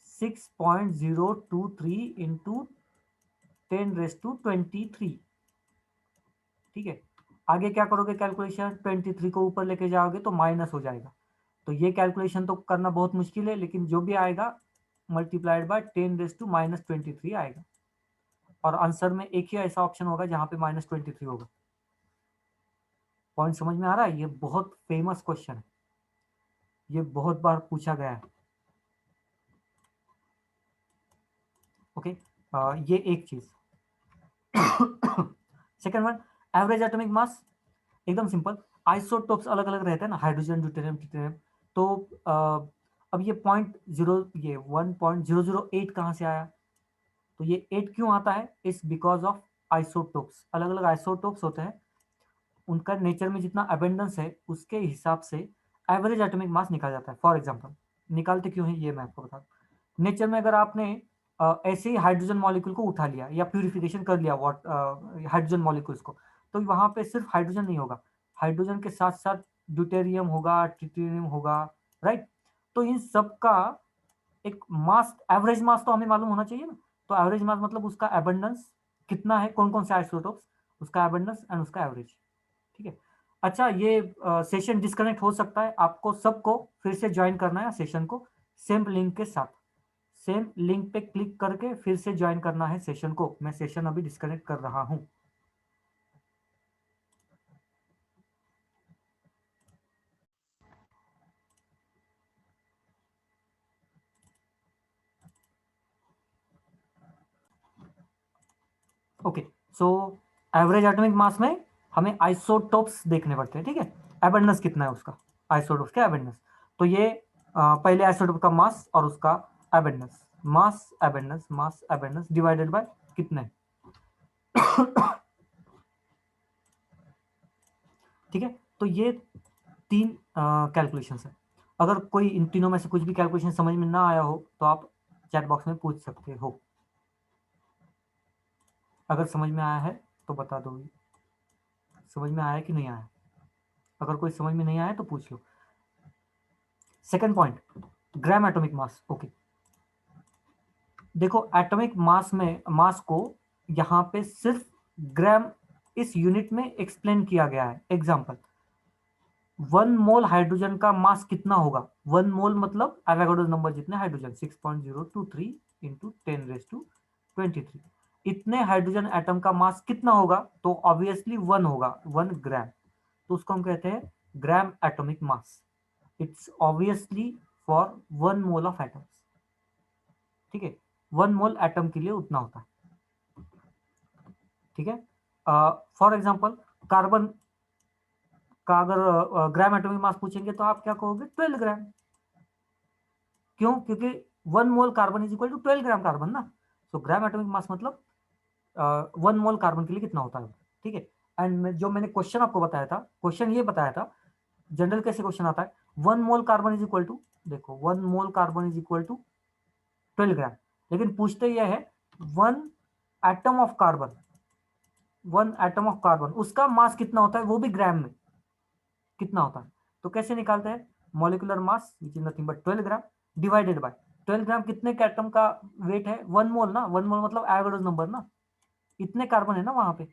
6.023 इंटू 10⁻23। ठीक है, आगे क्या करोगे कैलकुलेशन? 23 को ऊपर लेके जाओगे तो माइनस हो जाएगा, तो ये कैलकुलेशन तो करना बहुत मुश्किल है, लेकिन जो भी आएगा मल्टीप्लाइड बाय 10⁻23 आएगा। और आंसर में एक ही ऐसा ऑप्शन होगा जहां पे -23 होगा। पॉइंट समझ में आ रहा है? ये बहुत फेमस क्वेश्चन है, ये बहुत बार पूछा गया है। ओके, ये एक चीज। Second one, average atomic mass. एकदम सिंपल, आइसोटोप्स अलग अलग रहते हैं ना, हाइड्रोजन, ड्यूटेरियम, ट्रिटियम। तो अब ये पॉइंट जीरो, ये 1.008 कहाँ से आया? तो ये 8 क्यों आता है? इट्स बिकॉज ऑफ आइसोटोप्स, अलग अलग आइसोटोप्स होते हैं, उनका नेचर में जितना अबेंडेंस है उसके हिसाब से एवरेज एटॉमिक मास निकाला जाता है। फॉर एग्जांपल, निकालते क्यों है ये मैं आपको बता दूं। नेचर में अगर आपने ऐसे ही हाइड्रोजन मॉलिक्यूल को उठा लिया या प्यूरिफिकेशन कर लिया हाइड्रोजन मॉलिक्यूल्स को, तो वहां पे सिर्फ हाइड्रोजन नहीं होगा, हाइड्रोजन के साथ साथ ड्यूटेरियम होगा, ट्रिटियम होगा, राइट। तो इन सब का एक मास, एवरेज मास तो हमें मालूम होना चाहिए ना। तो एवरेज मास मतलब उसका एबंडेंस कितना है, कौन कौन से आइसोटोप्स, उसका एबंडेंस एंड उसका एवरेज। ठीक है, अच्छा, ये सेशन डिस्कनेक्ट हो सकता है, आपको सबको फिर से ज्वाइन करना है सेशन को, सेम लिंक के साथ। सेम लिंक पे क्लिक करके फिर से ज्वाइन करना है सेशन को। मैं सेशन अभी डिस्कनेक्ट कर रहा हूं। Okay, so average atomic mass में हमें आइसोटोप्स देखने पड़ते हैं। ठीक है, एबंडेंस कितना है उसका, आइसोटोप्स का एबंडेंस। तो ये पहले आइसोटोप का मास और उसका abundance, mass abundance, mass abundance divided by कितने। ठीक है, तो ये 3 कैलकुलेशन है। अगर कोई इन तीनों में से कुछ भी कैलकुलेशन समझ में ना आया हो तो आप चैट बॉक्स में पूछ सकते हो। अगर समझ में आया है तो बता दो, समझ में आया कि नहीं आया। अगर कोई समझ में नहीं आया तो पूछ लो। Second point, gram atomic mass. Okay, देखो एटॉमिक मास में मास को यहाँ पे सिर्फ ग्राम इस यूनिट में एक्सप्लेन किया गया है। एग्जांपल, 1 मोल हाइड्रोजन का मास कितना होगा। 1 मोल मतलब एवोगाड्रो नंबर जितने हाइड्रोजन, 6.023 इंटू 10⁻23। इतने हाइड्रोजन एटम का मास कितना होगा, तो ऑब्वियसली 1 होगा, 1 ग्राम। तो उसको हम कहते हैं ग्राम atomic mass. It's obviously for 1 mole of atoms. ठीक है, 1 मोल एटम के लिए उतना होता है। ठीक है, फॉर एग्जाम्पल कार्बन का अगर ग्राम एटॉमिक मास पूछेंगे तो आप क्या कहोगे, 12 ग्राम। क्यों, क्योंकि 1 mole carbon is equal to 12 gram carbon ना। तो ग्राम एटॉमिक मास मतलब 1 मोल कार्बन के लिए कितना होता है। ठीक है, एंड जो मैंने क्वेश्चन आपको बताया था, क्वेश्चन ये बताया था, जनरल कैसे क्वेश्चन आता है, 1 mole carbon is equal to, देखो 1 mole carbon is equal to 12 gram. लेकिन पूछते यह है, one atom of carbon, 1 atom of carbon उसका मास कितना होता है, वो भी ग्राम में कितना होता है। तो कैसे निकालते हैं, molecular mass which is nothing but 12 gram divided by 12 ग्राम। कितने के एटम का वेट है, 1 मोल ना, 1 मोल मतलब एवोगाड्रो नंबर ना, इतने कार्बन है ना वहां पे,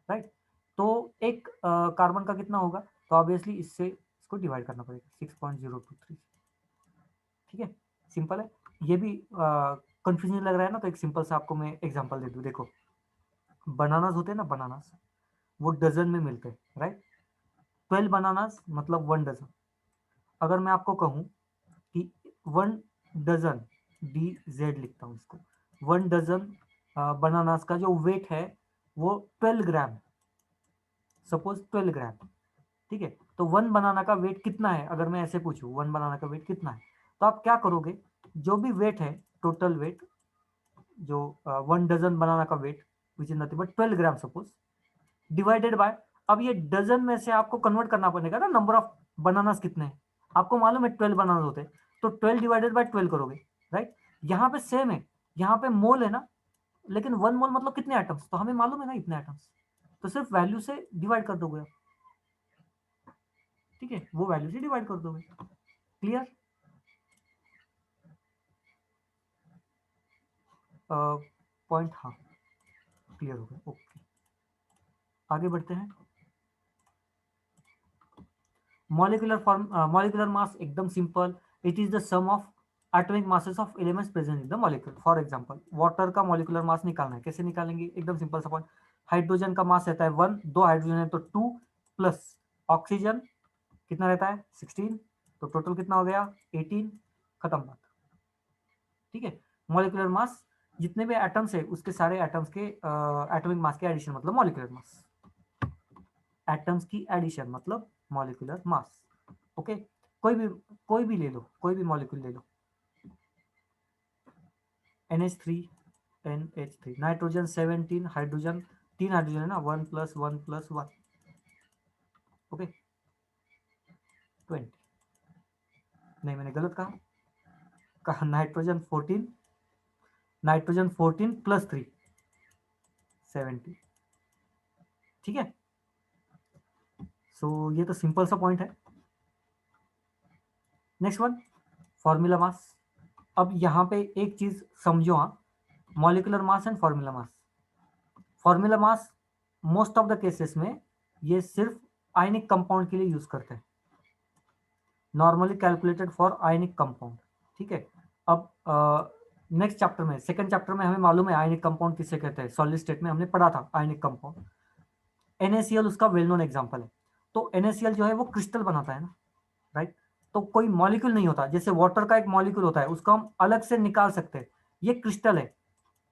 राइट। तो एक कार्बन का कितना होगा, तो ऑब्वियसली इससे इसको डिवाइड करना पड़ेगा 6.023। ठीक है, सिंपल है। ये भी कंफ्यूजन लग रहा है ना, तो एक सिंपल सा आपको मैं एग्जांपल दे दूं। देखो बनानास होते हैं ना, बनानास वो डजन में मिलते हैं, राइट। 12 बनानास मतलब 1 डजन। अगर मैं आपको कहूं कि 1 डजन, DZ लिखता हूं इसको, 1 डजन बनानास का जो वेट है वो 12 ग्राम, सपोज 12 ग्राम। ठीक है, तो 1 बनाना का वेट कितना है, अगर मैं ऐसे पूछूं 1 बनाना का वेट कितना है, तो आप क्या करोगे, जो भी वेट है, टोटल वेट, जो 1 डजन बनाना का weight which is nothing but 12 gram suppose, divided by, अब ये डजन में से आपको कन्वर्ट करना पड़ेगा ना, नंबर ऑफ बनानास कितने हैं, आपको मालूम है 12 बनाना होते हैं, तो 12 डिवाइडेड बाय 12 करोगे, राइट। यहाँ पे सेम है, यहाँ पे मोल है ना, लेकिन 1 मोल मतलब कितने एटम्स, तो हमें मालूम है ना इतने एटम्स, तो सिर्फ वैल्यू से डिवाइड कर दोगे आप। ठीक है, वो वैल्यू से डिवाइड कर दोगे। क्लियर, पॉइंट, हाँ क्लियर हो गया। ओके, आगे बढ़ते हैं। मॉलिक्यूलर फॉर्म, मॉलिक्यूलर मास एकदम simple, it is the sum of atomic masses of elements present in the molecule. For example water का मॉलिक्यूलर मास निकालना है, कैसे निकालेंगे, एकदम सिंपल सा पॉइंट। हाइड्रोजन का मास रहता है 1, 2 हाइड्रोजन है तो 2, प्लस ऑक्सीजन कितना रहता है 16, तो टोटल कितना हो गया 18, खत्म बात। ठीक है, मॉलिक्यूलर मास जितने भी एटम्स है उसके सारे एटम्स के एटॉमिक मास के एडिशन मतलब मॉलिक्यूलर मास, एटम्स की एडिशन मतलब मॉलिक्यूलर मास। ओके, कोई भी कोई भी ले लो, कोई भी मॉलिक्यूल ले लो, NH3, NH3, nitrogen 17, hydrogen 3 hydrogen है ना, 1+1+1, ओके 20, नहीं मैंने गलत कहा नाइट्रोजन 14, नाइट्रोजन 14 प्लस 3 70। ठीक है, सो ये तो सिंपल सा पॉइंट है। Next one, formula mass. अब यहाँ पे एक चीज समझो, हाँ, molecular mass and formula mass. Formula mass most of the cases में ये सिर्फ आयनिक कंपाउंड के लिए यूज करते हैं, normally calculated for ionic compound. ठीक है, अब नेक्स्ट चैप्टर में, सेकंड चैप्टर में हमें मालूम है आयनिक कंपाउंड किसे कहते हैं, सॉलिड स्टेट में हमने पढ़ा था आयनिक कंपाउंड। NaCl उसका वेल नोन एग्जाम्पल है। तो NaCl जो है वो क्रिस्टल बनाता है ना, राइट। तो कोई मॉलिक्यूल नहीं होता, जैसे वाटर का एक मॉलिक्यूल होता है उसको हम अलग से निकाल सकते हैं, ये क्रिस्टल है।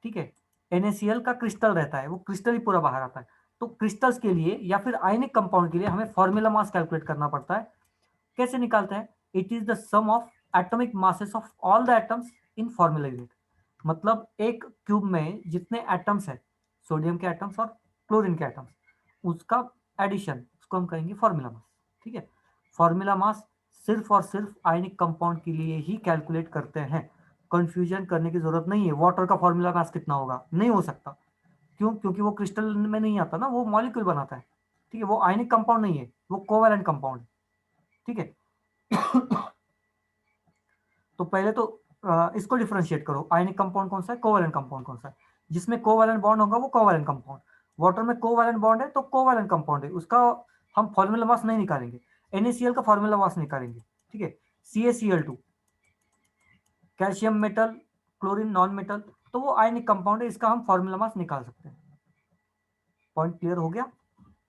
ठीक है, NaCl का क्रिस्टल रहता है, वो क्रिस्टल ही पूरा बाहर आता है। तो क्रिस्टल्स के लिए या फिर आयनिक कंपाउंड के लिए हमें फॉर्मूला मास कैलकुलेट करना पड़ता है। कैसे निकालते हैं, it is the sum of atomic masses of all the atoms in formula unit. मतलब एक क्यूब में जितने एटम्स है, सोडियम के एटम्स और क्लोरीन के एटम्स, उसका एडिशन, उसको हम कहेंगे फॉर्मूला मास। ठीक है, फॉर्मूला मास सिर्फ और सिर्फ आयनिक कंपाउंड के लिए ही कैलकुलेट करते हैं, कंफ्यूजन करने की जरूरत नहीं है। वाटर का फॉर्मूला मास कितना होगा, नहीं हो सकता। क्यों? क्योंकि वो क्रिस्टल में नहीं आता ना, वो मॉलिक्यूल बनाता है। ठीक है, वो आयनिक कंपाउंड नहीं है, वो कोवैलेंट कंपाउंड है। ठीक है। तो पहले तो इसको डिफरेंशिएट करो, आयनिक कंपाउंड कौन सा है, कोवैलेंट कंपाउंड कौन सा है। जिसमें कोवैलेंट बॉन्ड होगा वो कोवैलेंट कंपाउंड। वाटर में कोवैलेंट बॉन्ड है तो कोवैलेंट कंपाउंड है, उसका हम फॉर्मूला मास नहीं निकालेंगे। NaCl का फॉर्मूला मास निकालेंगे। ठीक है। CaCl2 calcium metal, chlorine non metal, तो वो आयनिक कंपाउंड है, इसका हम फॉर्मूला मास निकाल सकते हैं। पॉइंट क्लियर हो गया?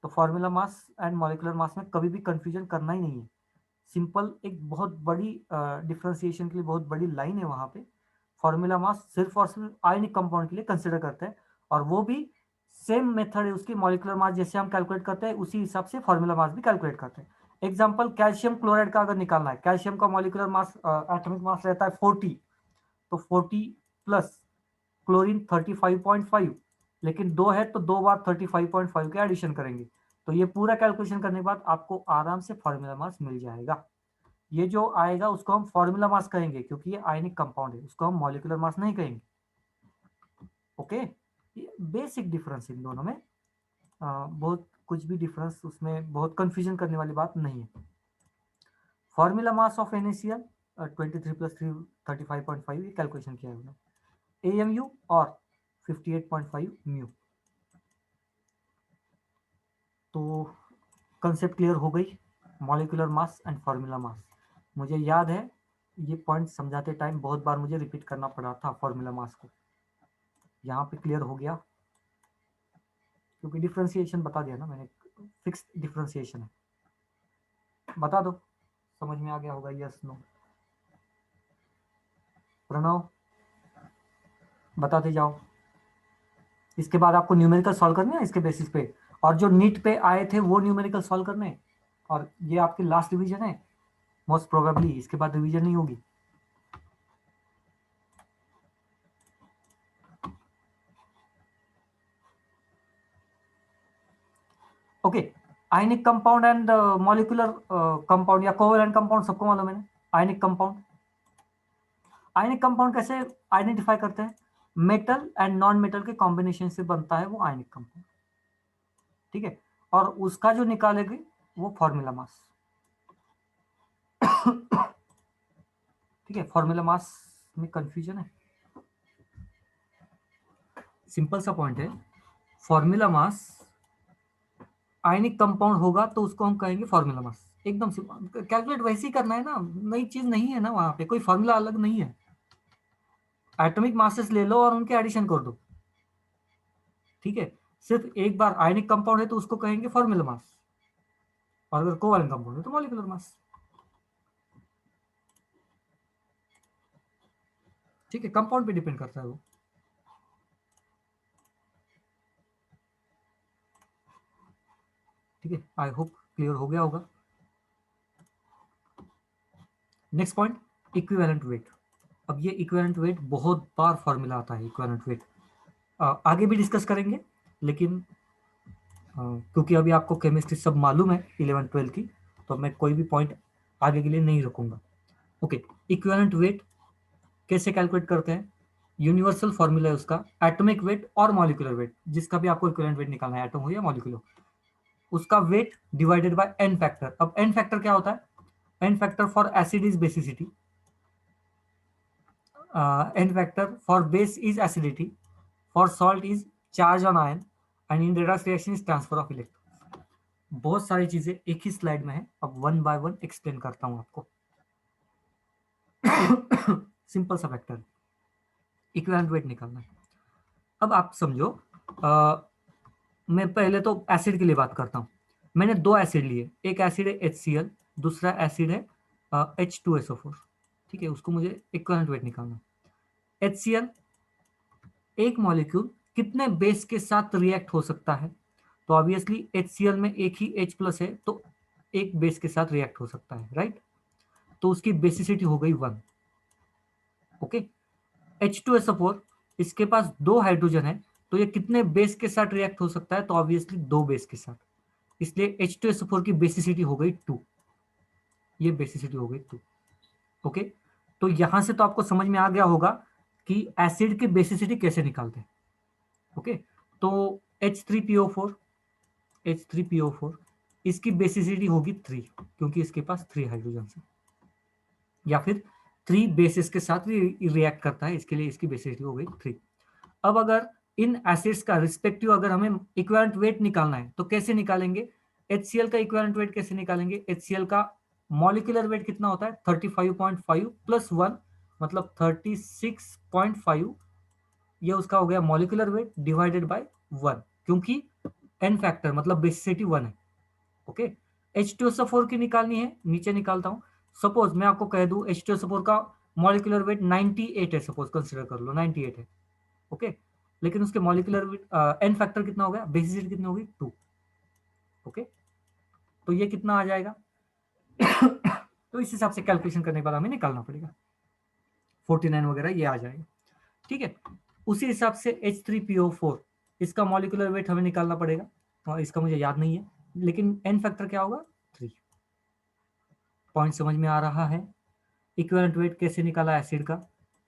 तो formula mass and molecular mass में कभी भी कंफ्यूजन करना ही नहीं है। सिंपल, एक बहुत बड़ी डिफ्रेंसिएशन के लिए बहुत बड़ी लाइन है वहां पे। फॉर्मूला मास सिर्फ और सिर्फ आयनिक कंपाउंड के लिए कंसिडर करते हैं, और वो भी सेम मेथड है उसकी। मॉलिक्यूलर मास जैसे हम कैलकुलेट करते हैं उसी हिसाब से फॉर्मूला मास भी कैलकुलेट करते हैं। एग्जांपल, कैल्शियम क्लोराइड का अगर निकालना है, कैल्शियम का मॉलिक्यूलर मास, एटॉमिक मास रहता है 40, तो 40 प्लस क्लोरीन 35.5, लेकिन दो है तो दो बार 35.5 के एडिशन करेंगे, तो ये पूरा कैलकुलेशन करने के बाद आपको आराम से फॉर्मूला मास मिल जाएगा। ये जो आएगा उसको हम फॉर्मूला मास कहेंगे, क्योंकि ये आयनिक कंपाउंड है, उसको हम मॉलिक्यूलर मास नहीं कहेंगे। ओके, ये बेसिक डिफरेंस इन दोनों में, बहुत कुछ भी डिफरेंस उसमें बहुत कंफ्यूजन करने वाली बात नहीं है। Formula mass of NaCl 23 plus 3 35.5, ये कैलकुलेशन किया है उन्होंने। AMU और 58.5 म्यू। तो कंसेप्ट क्लियर हो गई, molecular mass and formula mass. मुझे याद है ये पॉइंट समझाते टाइम बहुत बार मुझे रिपीट करना पड़ा था फॉर्मूला मास को। यहाँ पे क्लियर हो गया, क्योंकि डिफ्रेंसिएशन बता दिया ना मैंने, फिक्स डिफ्रेंसिएशन है। बता दो, समझ में आ गया होगा, यस नो? प्रणव बताते जाओ। इसके बाद आपको न्यूमेरिकल सॉल्व करने हैं इसके बेसिस पे, और जो नीट पे आए थे वो न्यूमेरिकल सॉल्व करने हैं, और ये आपकी लास्ट रिवीजन है मोस्ट प्रोबेबली, इसके बाद रिवीजन नहीं होगी। Okay, ionic compound and molecular compound या कोवैलेंट कंपाउंड सबको मालूम है ना। आयनिक कंपाउंड, आयनिक कंपाउंड कैसे आइडेंटिफाई करते हैं? मेटल एंड नॉन मेटल के कॉम्बिनेशन से बनता है वो आयनिक कंपाउंड। ठीक है, और उसका जो निकालेगी वो फॉर्मूला मास। ठीक है, फॉर्मूला मास में कंफ्यूजन है? सिंपल सा पॉइंट है, फॉर्मूला मास आयनिक कंपाउंड होगा तो उसको हम कहेंगे फॉर्मूला मास। एकदम सिंपल, कैलकुलेट वैसे ही करना है ना, नई चीज नहीं है ना, वहां पे कोई फॉर्मूला अलग नहीं है। एटॉमिक मासेस ले लो और उनके एडिशन कर दो। ठीक है, सिर्फ एक बार आयनिक कंपाउंड है तो उसको कहेंगे फॉर्मूला मास, और अगर कोवैलेंट कंपाउंड है तो मॉलिक्यूलर मास। ठीक है, कंपाउंड पे डिपेंड करता है वो। ठीक है, आई होप क्लियर हो गया होगा। Next point, equivalent weight. अब ये इक्विवेलेंट वेट बहुत बार फॉर्मूला आता है, इक्विवेलेंट वेट आगे भी डिस्कस करेंगे, लेकिन क्योंकि अभी आपको केमिस्ट्री सब मालूम है 11 12 की, तो मैं कोई भी पॉइंट आगे के लिए नहीं रखूंगा। ओके, इक्विवेलेंट वेट कैसे कैलकुलेट करते हैं? यूनिवर्सल फॉर्मूला है उसका, एटॉमिक वेट और मॉलिक्यूलर वेट, जिसका भी आपको इक्विवेलेंट वेट निकालना है, एटम हो या मॉलिक्यूल हो, उसका weight divided by N factor. अब एन फैक्टर क्या होता है? N factor for acid is basicity, N factor for base is acidity, for salt is charge on ion, and in redox reaction is transfer of electron. बहुत सारी चीजें एक ही slide में है, अब वन बाय वन एक्सप्लेन करता हूं आपको। सिंपल सा फैक्टर, इक्विवेलेंट वेट निकालना है। अब आप समझो, मैं पहले तो एसिड के लिए बात करता हूँ। मैंने दो एसिड लिए, एक एसिड है HCl, दूसरा एसिड है H2SO4। ठीक है, उसको मुझे इक्विवेलेंट वेट निकालना। HCl एक मॉलिक्यूल कितने बेस के साथ रिएक्ट हो सकता है? तो ऑब्वियसली HCl में एक ही H प्लस है, तो एक बेस के साथ रिएक्ट हो सकता है, राइट? तो उसकी बेसिसिटी हो गई 1। ओके, H2SO4 इसके पास दो हाइड्रोजन है, तो ये कितने बेस के साथ रिएक्ट हो सकता है? तो ऑब्वियसली दो बेस के साथ, इसलिए H2SO4 की बेसिसिटी हो गई 2। ये बेसिसिटी हो गई 2। ओके, तो यहां से तो आपको समझ में आ गया होगा कि एसिड की बेसिसिटी कैसे निकालते हैं। ओके, तो H3PO4, H3PO4 इसकी बेसिसिटी होगी 3, क्योंकि इसके पास 3 हाइड्रोजन है, या फिर 3 बेसिस के साथ रिएक्ट करता है, इसके लिए इसकी बेसिसिटी हो गई 3। अब अगर इन एसिड्स का रिस्पेक्टिव अगर हमें इक्विवेलेंट वेट निकालना है तो कैसे निकालेंगे? HCl का इक्विवेलेंट वेट कैसे निकालेंगे? HCl का मॉलिक्यूलर वेट कितना होता है? 35.5 प्लस 1 मतलब 36.5, ये उसका हो गया मॉलिक्यूलर वेट डिवाइडेड बाय 1, क्योंकि एन फैक्टर मतलब बेसिसिटी 1 है। ओके, H2SO4 की निकालनी है, नीचे निकालता हूं। सपोज मैं आपको कह दूं H2SO4 का मॉलिक्यूलर वेट 98 है, सपोज कंसीडर कर लो 98 है। ओके, लेकिन उसके मॉलिक्यूलर एन फैक्टर कितना हो गया? बेसिसिटी कितनी होगी? 2। ओके, तो ये कितना आ जाएगा? तो इस हिसाब से कैलकुलेशन करने के बाद हमें निकालना पड़ेगा, 49 वगैरह ये आ जाएगा। ठीक है, उसी हिसाब से H3PO4 इसका मॉलिक्यूलर वेट हमें निकालना पड़ेगा, और इसका मुझे याद नहीं है, लेकिन एन फैक्टर क्या होगा? 3। पॉइंट समझ में आ रहा है? इक्विवेलेंट वेट कैसे निकाला एसिड का,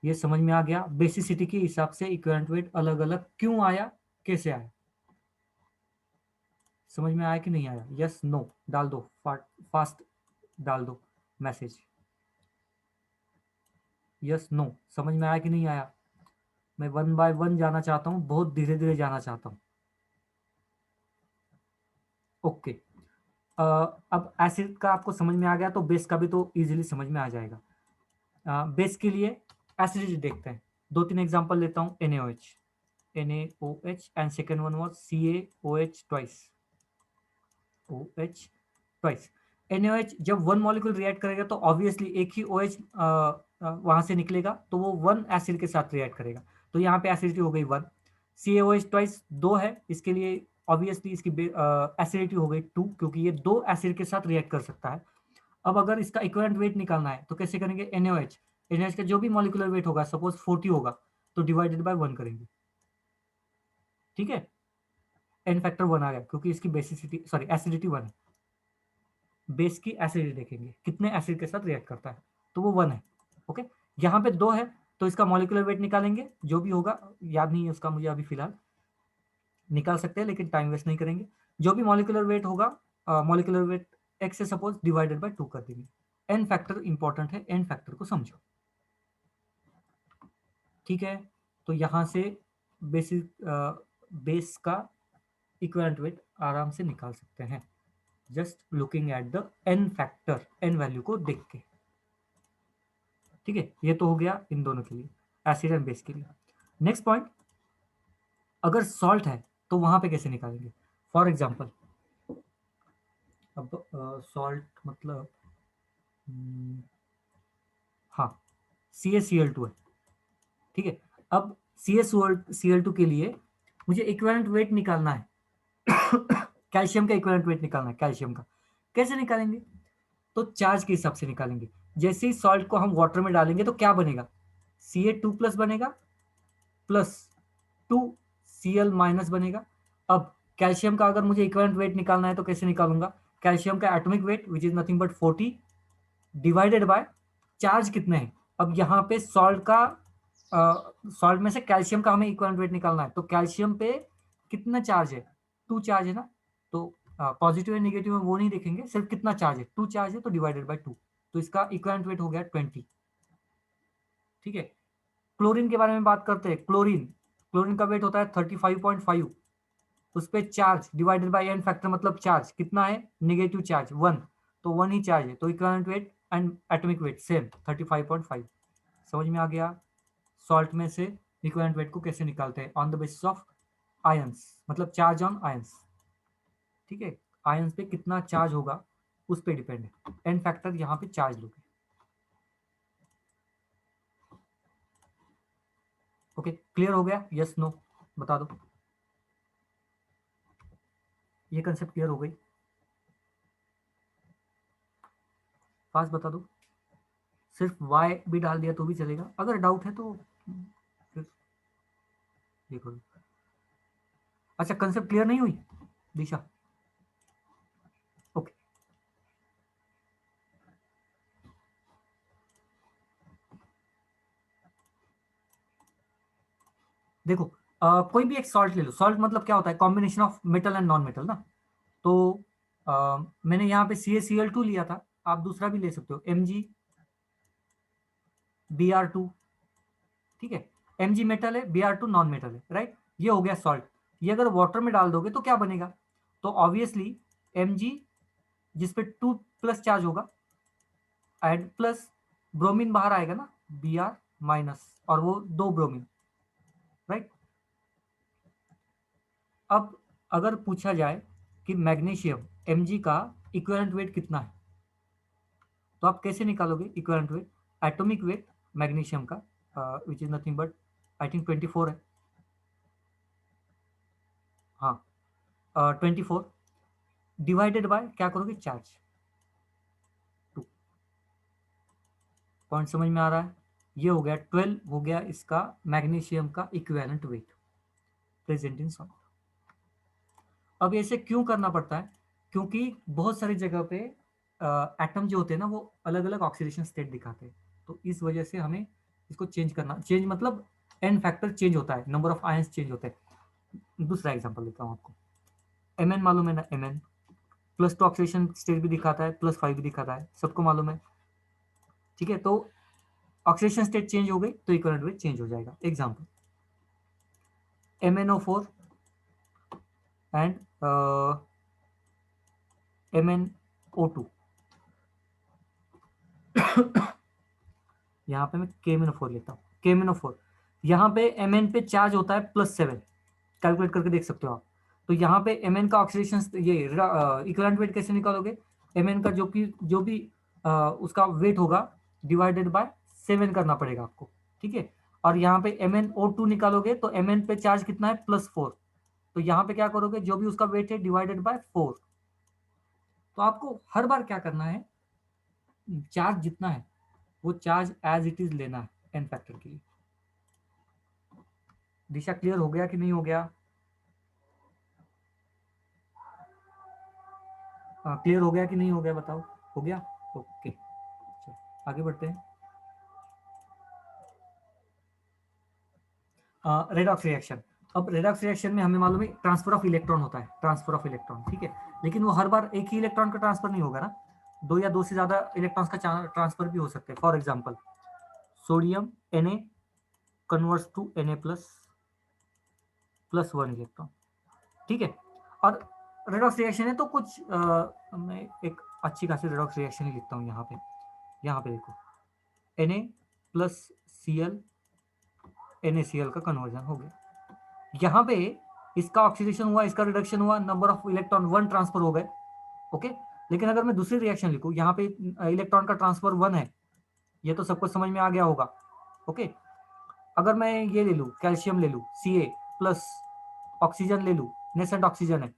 ये समझ में आ गया। बेसिसिटी के हिसाब से इक्विवेलेंट वेट अलग अलग क्यों आया, कैसे आया, समझ में आया कि नहीं आया? यस नो डाल दो, फास्ट डाल दो मैसेज। यस नो, समझ में आया कि नहीं आया? मैं 1 बाय 1 जाना चाहता हूं, बहुत धीरे धीरे जाना चाहता हूं। ओके, अब एसिड का आपको समझ में आ गया, तो बेस का भी तो इजीली समझ में आ जाएगा। बेस के लिए एसिडिटी देखते हैं, 2-3 एग्जांपल लेता हूं। NaOH, NaOH and second one was CaOH twice, OH twice. NaOH जब वन मॉलिक्यूल रिएक्ट करेगा तो ऑब्वियसली एक ही OH वहां से निकलेगा, तो वो वन एसिड के साथ रिएक्ट करेगा, तो यहाँ पे एसिडिटी हो गई 1। CaOH ट्वाइस 2 है, इसके लिए ऑब्वियसली इसकी एसिडिटी हो गई 2, क्योंकि ये 2 एसिड के साथ रिएक्ट कर सकता है। अब अगर इसका इक्विवेलेंट वेट निकालना है तो कैसे करेंगे? NaOH का जो भी मॉलिक्यूलर वेट होगा, सपोज 40 होगा, तो डिवाइडेड बाय 1 करेंगे। ठीक है, एन फैक्टर 1 आ गया, क्योंकि इसकी बेसिसिटी सॉरी एसिडिटी 1 है। बेस की एसिडिटी देखेंगे कितने एसिड के साथ रिएक्ट करता है, तो वो 1 है। ओके, यहाँ पे 2 है, तो इसका मॉलिक्यूलर वेट निकालेंगे, जो भी होगा, याद नहीं है उसका मुझे अभी फिलहाल, निकाल सकते हैं लेकिन टाइम वेस्ट नहीं करेंगे। जो भी मॉलिक्यूलर वेट होगा, मॉलिक्यूलर वेट x से सपोज डिवाइडेड बाय 2 कर देंगे। एन फैक्टर इंपॉर्टेंट है, एन फैक्टर को समझो। ठीक है, तो यहां से बेसिक बेस का इक्विवेलेंट वेट आराम से निकाल सकते हैं, just looking at the N factor, N value को देख के। ठीक है, ये तो हो गया इन दोनों के लिए, एसिड एंड बेस के लिए। नेक्स्ट पॉइंट, अगर सॉल्ट है तो वहां पे कैसे निकालेंगे? फॉर एग्जाम्पल, अब सॉल्ट मतलब हाँ, CaCl2 है। ठीक है, अब CaCl2 के लिए मुझे इक्विवेलेंट वेट निकालना है, कैल्शियम का इक्विवेलेंट वेट निकालना है, कैल्शियम का कैसे निकालेंगे? तो चार्ज के हिसाब से निकालेंगे। जैसे ही सॉल्ट को हम वाटर में डालेंगे तो क्या बनेगा? Ca2+ बनेगा प्लस 2Cl- बनेगा। अब कैल्शियम का अगर मुझे इक्विवेलेंट वेट निकालना है तो कैसे निकालूंगा? कैल्शियम का atomic weight which is nothing but 40 divided by charge कितने हैं। अब यहाँ पे सॉल्ट में से कैल्शियम का हमें इक्विवेलेंट वेट निकालना है, तो कैल्शियम पे कितना चार्ज है? 2 चार्ज है ना, तो पॉजिटिव एंड नेगेटिव में वो नहीं देखेंगे, सिर्फ कितना चार्ज है, 2 चार्ज है तो डिवाइडेड बाय 2, तो इसका इक्विवेलेंट वेट हो गया 20। ठीक है, क्लोरीन के बारे में बात करते हैं। क्लोरीन, क्लोरीन का वेट होता है 35.5, उस पर charge divided by N factor मतलब चार्ज कितना है? नेगेटिव चार्ज 1, तो 1 ही चार्ज है, तो equivalent weight and atomic weight same 35.5। समझ में आ गया? सॉल्ट में से इक्विवेलेंट वेट को कैसे निकालते हैं? On the basis of ions, मतलब चार्ज ऑन आयंस। ठीक है, आयंस पे कितना चार्ज होगा उस पर डिपेंड है, एन फैक्टर यहाँ पे चार्ज लोगे। ओके, क्लियर हो गया? यस नो बता दो, ये कंसेप्ट क्लियर हो गई? फास्ट बता दो, सिर्फ वाई भी डाल दिया तो भी चलेगा, अगर डाउट है तो फिर ये करो। अच्छा, कंसेप्ट क्लियर नहीं हुई दिशा? ओके, देखो कोई भी एक सॉल्ट ले लो, सॉल्ट मतलब क्या होता है, combination of metal and non metal ना। तो मैंने यहाँ पे CaCl2 लिया था, आप दूसरा भी ले सकते हो, MgBr2, ठीक है। Mg मेटल है, Br2 नॉन मेटल है, राइट। ये हो गया सॉल्ट। ये अगर वाटर में डाल दोगे तो क्या बनेगा, तो ऑब्वियसली Mg जिसपे 2+ चार्ज होगा, एड प्लस ब्रोमीन बाहर आएगा ना, Br- और वो 2 ब्रोमीन, राइट। अब अगर पूछा जाए कि मैग्नीशियम Mg का इक्विवेलेंट वेट कितना है, तो आप कैसे निकालोगे equivalent weight, atomic weight magnesium का which is nothing but I think 24 है, हाँ 24 डिवाइडेड बाय क्या करोगे, चार्ज 2। पॉइंट समझ में आ रहा है, ये हो गया 12, हो गया इसका मैग्नीशियम का equivalent wait present in salt. अब ऐसे क्यों करना पड़ता है, क्योंकि बहुत सारी जगह पे एटम जो होते हैं ना वो अलग अलग ऑक्सीडेशन स्टेट दिखाते हैं, तो इस वजह से हमें इसको चेंज करना, चेंज मतलब एन फैक्टर चेंज होता है, नंबर ऑफ आयंस चेंज होते हैं। दूसरा एग्जांपल देता हूँ आपको, Mn मालूम है ना, Mn +2 ऑक्सीडेशन स्टेट भी दिखाता है, +5 भी दिखाता है, सबको मालूम है, ठीक है। तो ऑक्सीडेशन स्टेट चेंज हो गई तो इक्विवेलेंट वेट चेंज हो जाएगा। एग्जांपल MnO4 एंड MnO2, यहाँ पे मैं KMnO4 लेता हूँ, KMnO4 यहाँ पे Mn पे चार्ज होता है +7, कैलकुलेट करके देख सकते हो आप। तो यहाँ पे Mn का ऑक्सीडेशन, ये इक्विवेलेंट वेट कैसे निकालोगे, Mn का जो भी उसका वेट होगा डिवाइडेड बाय 7 करना पड़ेगा आपको, ठीक है। और यहाँ पे MnO2 निकालोगे तो Mn पे चार्ज कितना है, +4, तो यहाँ पे क्या करोगे, जो भी उसका वेट है डिवाइडेड बाय 4। तो आपको हर बार क्या करना है, चार्ज जितना है वो चार्ज एज इट इज लेना है एन फैक्टर के लिए। दिशा क्लियर हो गया कि नहीं हो गया, क्लियर हो गया कि नहीं हो गया बताओ, हो गया, ओके चलो आगे बढ़ते हैं। रेडॉक्स रिएक्शन, अब रेडॉक्स रिएक्शन में हमें मालूम है ट्रांसफर ऑफ इलेक्ट्रॉन होता है, ट्रांसफर ऑफ इलेक्ट्रॉन, ठीक है। लेकिन वो हर बार एक ही इलेक्ट्रॉन का ट्रांसफर नहीं होगा ना, दो या दो से ज्यादा इलेक्ट्रॉन्स का ट्रांसफर भी हो सकते हैं। For example sodium Na converts to Na +1 electron, ठीक है। और रेडॉक्स रिएक्शन है तो कुछ मैं एक अच्छी खासी रेडॉक्स रिएक्शन ही लिखता हूँ यहाँ पे देखो, Na+Cl NaCl का कन्वर्जन हो गया। यहाँ पे इसका ऑक्सीडेशन हुआ, इसका रिडक्शन हुआ, नंबर ऑफ इलेक्ट्रॉन 1 ट्रांसफर हो गए, ओके। लेकिन अगर मैं दूसरी रिएक्शन लिखूँ, यहाँ पे इलेक्ट्रॉन का ट्रांसफर 1 है, ये तो सबको समझ में आ गया होगा, ओके। अगर मैं ये ले लूँ, कैल्शियम ले लूँ Ca प्लस ऑक्सीजन ले लूँ, नेसेंट ऑक्सीजन है,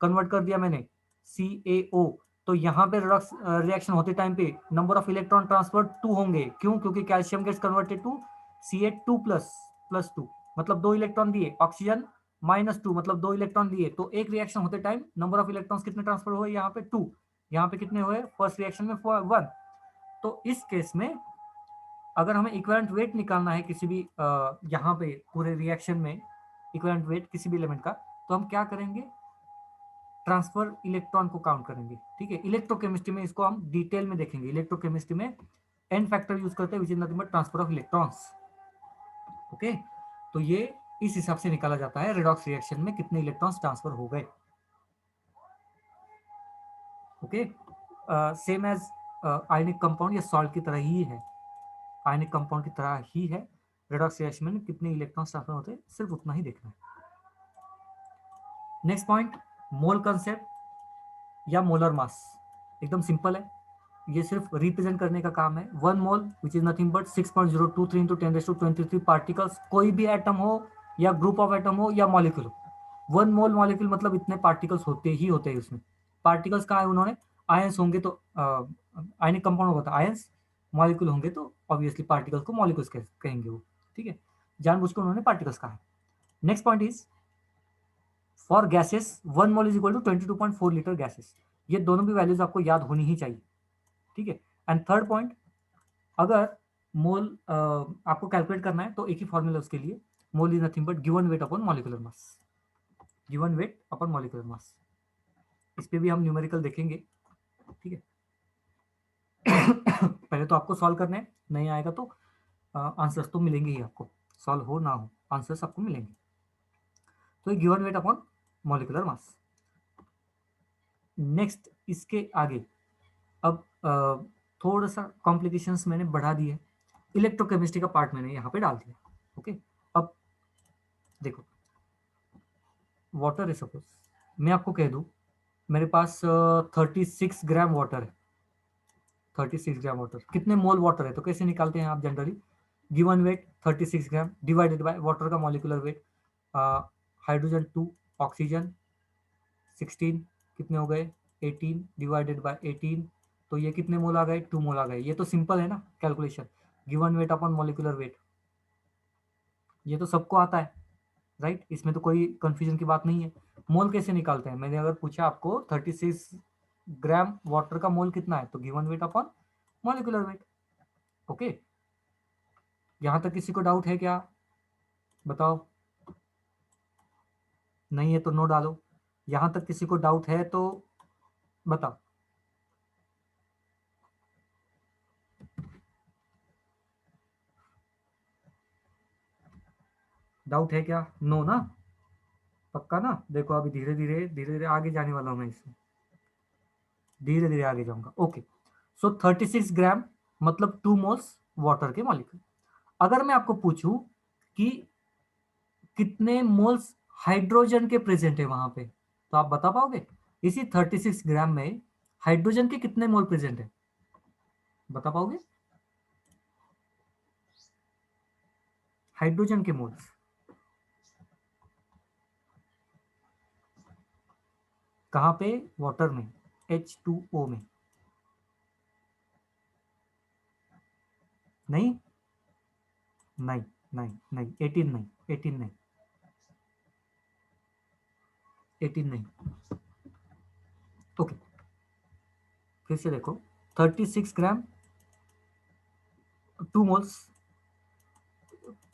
कन्वर्ट कर दिया मैंने CaO, तो यहाँ पे रिएक्शन होते टाइम पे नंबर ऑफ इलेक्ट्रॉन ट्रांसफर 2 होंगे, क्यों, क्योंकि calcium gets converted to Ca2+ +2, मतलब 2 इलेक्ट्रॉन दिए, ऑक्सीजन -2 मतलब 2 इलेक्ट्रॉन दिए, तो एक रिएक्शन होते टाइम नंबर ऑफ इलेक्ट्रॉन्स कितने ट्रांसफर हुए, यहाँ पे 2, यहाँ पे कितने हुए फर्स्ट रिएक्शन में 1। तो इस केस में अगर हमें इक्विवेलेंट वेट निकालना है किसी भी यहाँ पे पूरे रिएक्शन में इक्विवेलेंट वेट किसी भी एलिमेंट का, तो हम क्या करेंगे, ट्रांसफर इलेक्ट्रॉन को काउंट करेंगे, ठीक है। इलेक्ट्रोकेमिस्ट्री में इसको हम डिटेल में देखेंगे, इलेक्ट्रोकेमिस्ट्री में एन फैक्टर यूज करते हैं विच is nothing but transfer of electrons, okay. तो ये इस हिसाब से निकाला जाता है रेडॉक्स रिएक्शन में कितने इलेक्ट्रॉन्स ट्रांसफर हो गए, okay. Same as ionic compound या सॉल्ट की तरह ही है, आयनिक कंपाउंड की तरह ही है, रेडॉक्स रिएक्शन में कितने इलेक्ट्रॉन्स ट्रांसफर होते हैं सिर्फ उतना ही देखना है। नेक्स्ट पॉइंट, मोल कंसेप्ट या मोलर मास, एकदम सिंपल है, ये सिर्फ रिप्रेजेंट करने का काम है। 1 mole which is nothing but 6.023 into 10⁻23 particles, कोई भी एटम हो या ग्रुप ऑफ एटम हो या मॉलिक्यूल हो, 1 मोल मॉलिक्यूल मतलब इतने पार्टिकल्स होते ही होते हैं उसमें। पार्टिकल्स कहा है उन्होंने, आयंस होंगे तो आयनिक कंपाउंड होगा तो आयंस, मॉलिक्यूल होंगे तो ऑब्वियसली पार्टिकल्स को मॉलिक्यूल्स कहेंगे वो, ठीक है, जानबूझ के उन्होंने पार्टिकल्स कहा है। Next point is for gases 1 mole is equal to 22.4 litre gases, ये दोनों भी वैल्यूज आपको याद होनी ही चाहिए, ठीक है। एंड थर्ड पॉइंट, अगर मोल आपको कैलकुलेट करना है तो एक ही फॉर्मूला उसके लिए, mole is nothing but given weight upon molecular mass, given weight upon molecular mass. इस पे भी हम न्यूमेरिकल देखेंगे, ठीक है। पहले तो आपको सॉल्व करना है, नहीं आएगा तो आंसर्स तो मिलेंगे ही आपको, सॉल्व हो ना हो आंसर्स आपको मिलेंगे। तो ये given weight upon molecular mass. Next इसके आगे अब थोड़ा सा कॉम्प्लिकेशंस मैंने बढ़ा दिए, इलेक्ट्रोकेमिस्ट्री का पार्ट मैंने यहाँ पे डाल दिया। ओके, अब देखो वाटर है, सपोज मैं आपको कह दूं मेरे पास 36 ग्राम वाटर है, 36 ग्राम वाटर, कितने मोल वाटर है तो कैसे निकालते हैं आप generally, given weight 36 gram divided by water का मॉलिक्यूलर वेट, हाइड्रोजन 2, ऑक्सीजन 16, कितने हो गए 18 डिवाइडेड बाय 18, तो ये कितने मोल आ गए 2 मोल आ गए। ये तो सिंपल है ना calculation, given weight upon molecular wait, ये तो सबको आता है राइट, इसमें तो कोई कंफ्यूजन की बात नहीं है। मोल कैसे निकालते हैं, मैंने अगर पूछा आपको 36 ग्राम वाटर का मोल कितना है तो given weight upon molecular wait. Okay, यहां तक किसी को डाउट है क्या, बताओ, नहीं है तो नो डालो, यहां तक किसी को डाउट है तो बताओ। डाउट है क्या, नो ना, पक्का ना, देखो अभी धीरे धीरे धीरे धीरे आगे जाने वाला हूं मैं इसमें, धीरे धीरे आगे जाऊंगा। ओके, सो 36 ग्राम मतलब 2 मोल्स वाटर के मॉलिक्यूल। अगर मैं आपको पूछूं कि कितने मोल्स हाइड्रोजन के प्रेजेंट है वहां पे, तो आप बता पाओगे इसी 36 ग्राम में हाइड्रोजन के कितने मोल प्रेजेंट है, बता पाओगे, हाइड्रोजन के मोल्स कहाँ पे, वाटर में, H2O में, नहीं नहीं नहीं नहीं 18 नहीं, 18 नहीं, 18 नहीं। ओके, फिर से देखो 36 ग्राम 2 मोल्स,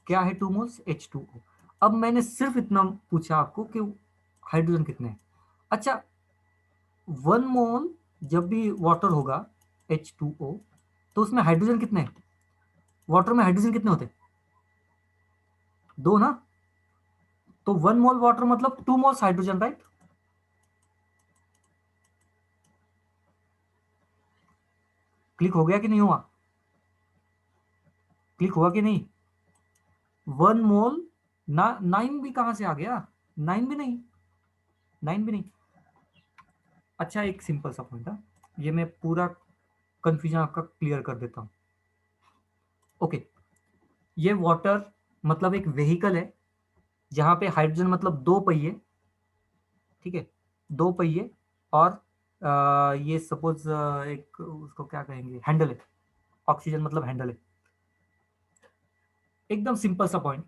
क्या है 2 मोल्स H2O। अब मैंने सिर्फ इतना पूछा आपको कि हाइड्रोजन कितने हैं। अच्छा, 1 मोल जब भी वाटर होगा H2O तो उसमें हाइड्रोजन कितने हैं, वाटर में हाइड्रोजन कितने होते हैं, 2 ना, तो 1 मोल वाटर मतलब 2 मोल्स हाइड्रोजन राइट। क्लिक हो गया कि नहीं हुआ, क्लिक हुआ कि नहीं, 1 मोल ना, 9 भी कहां से आ गया, 9 भी नहीं, 9 भी नहीं। अच्छा एक सिंपल सा पॉइंट है, ये मैं पूरा कंफ्यूजन आपका क्लियर कर देता हूं। ओके, ये वाटर मतलब एक व्हीकल है जहां पे हाइड्रोजन मतलब 2 पहिए, ठीक है, 2 पहिए, और ये सपोज एक उसको क्या कहेंगे, हैंडल है, ऑक्सीजन मतलब हैंडल है, एकदम सिंपल सा पॉइंट।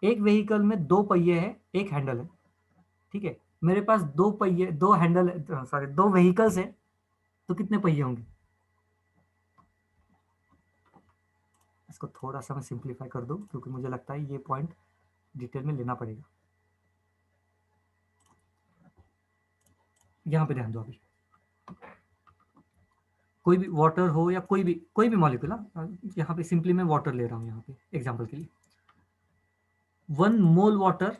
एक व्हीकल में 2 पहिए है, एक हैंडल है, ठीक है, मेरे पास 2 पहिए, 2 हैंडल, सॉरी 2 व्हीकल्स है, तो कितने पहिए होंगे, इसको थोड़ा सा मैं सिंप्लीफाई कर दूं क्योंकि मुझे लगता है ये पॉइंट डिटेल में लेना पड़ेगा। यहां पे ध्यान दो, अभी कोई भी वाटर हो या कोई भी मॉलिक्यूल, यहाँ पे सिंपली मैं वाटर ले रहा हूँ यहाँ पे एग्जांपल के लिए, 1 मोल वाटर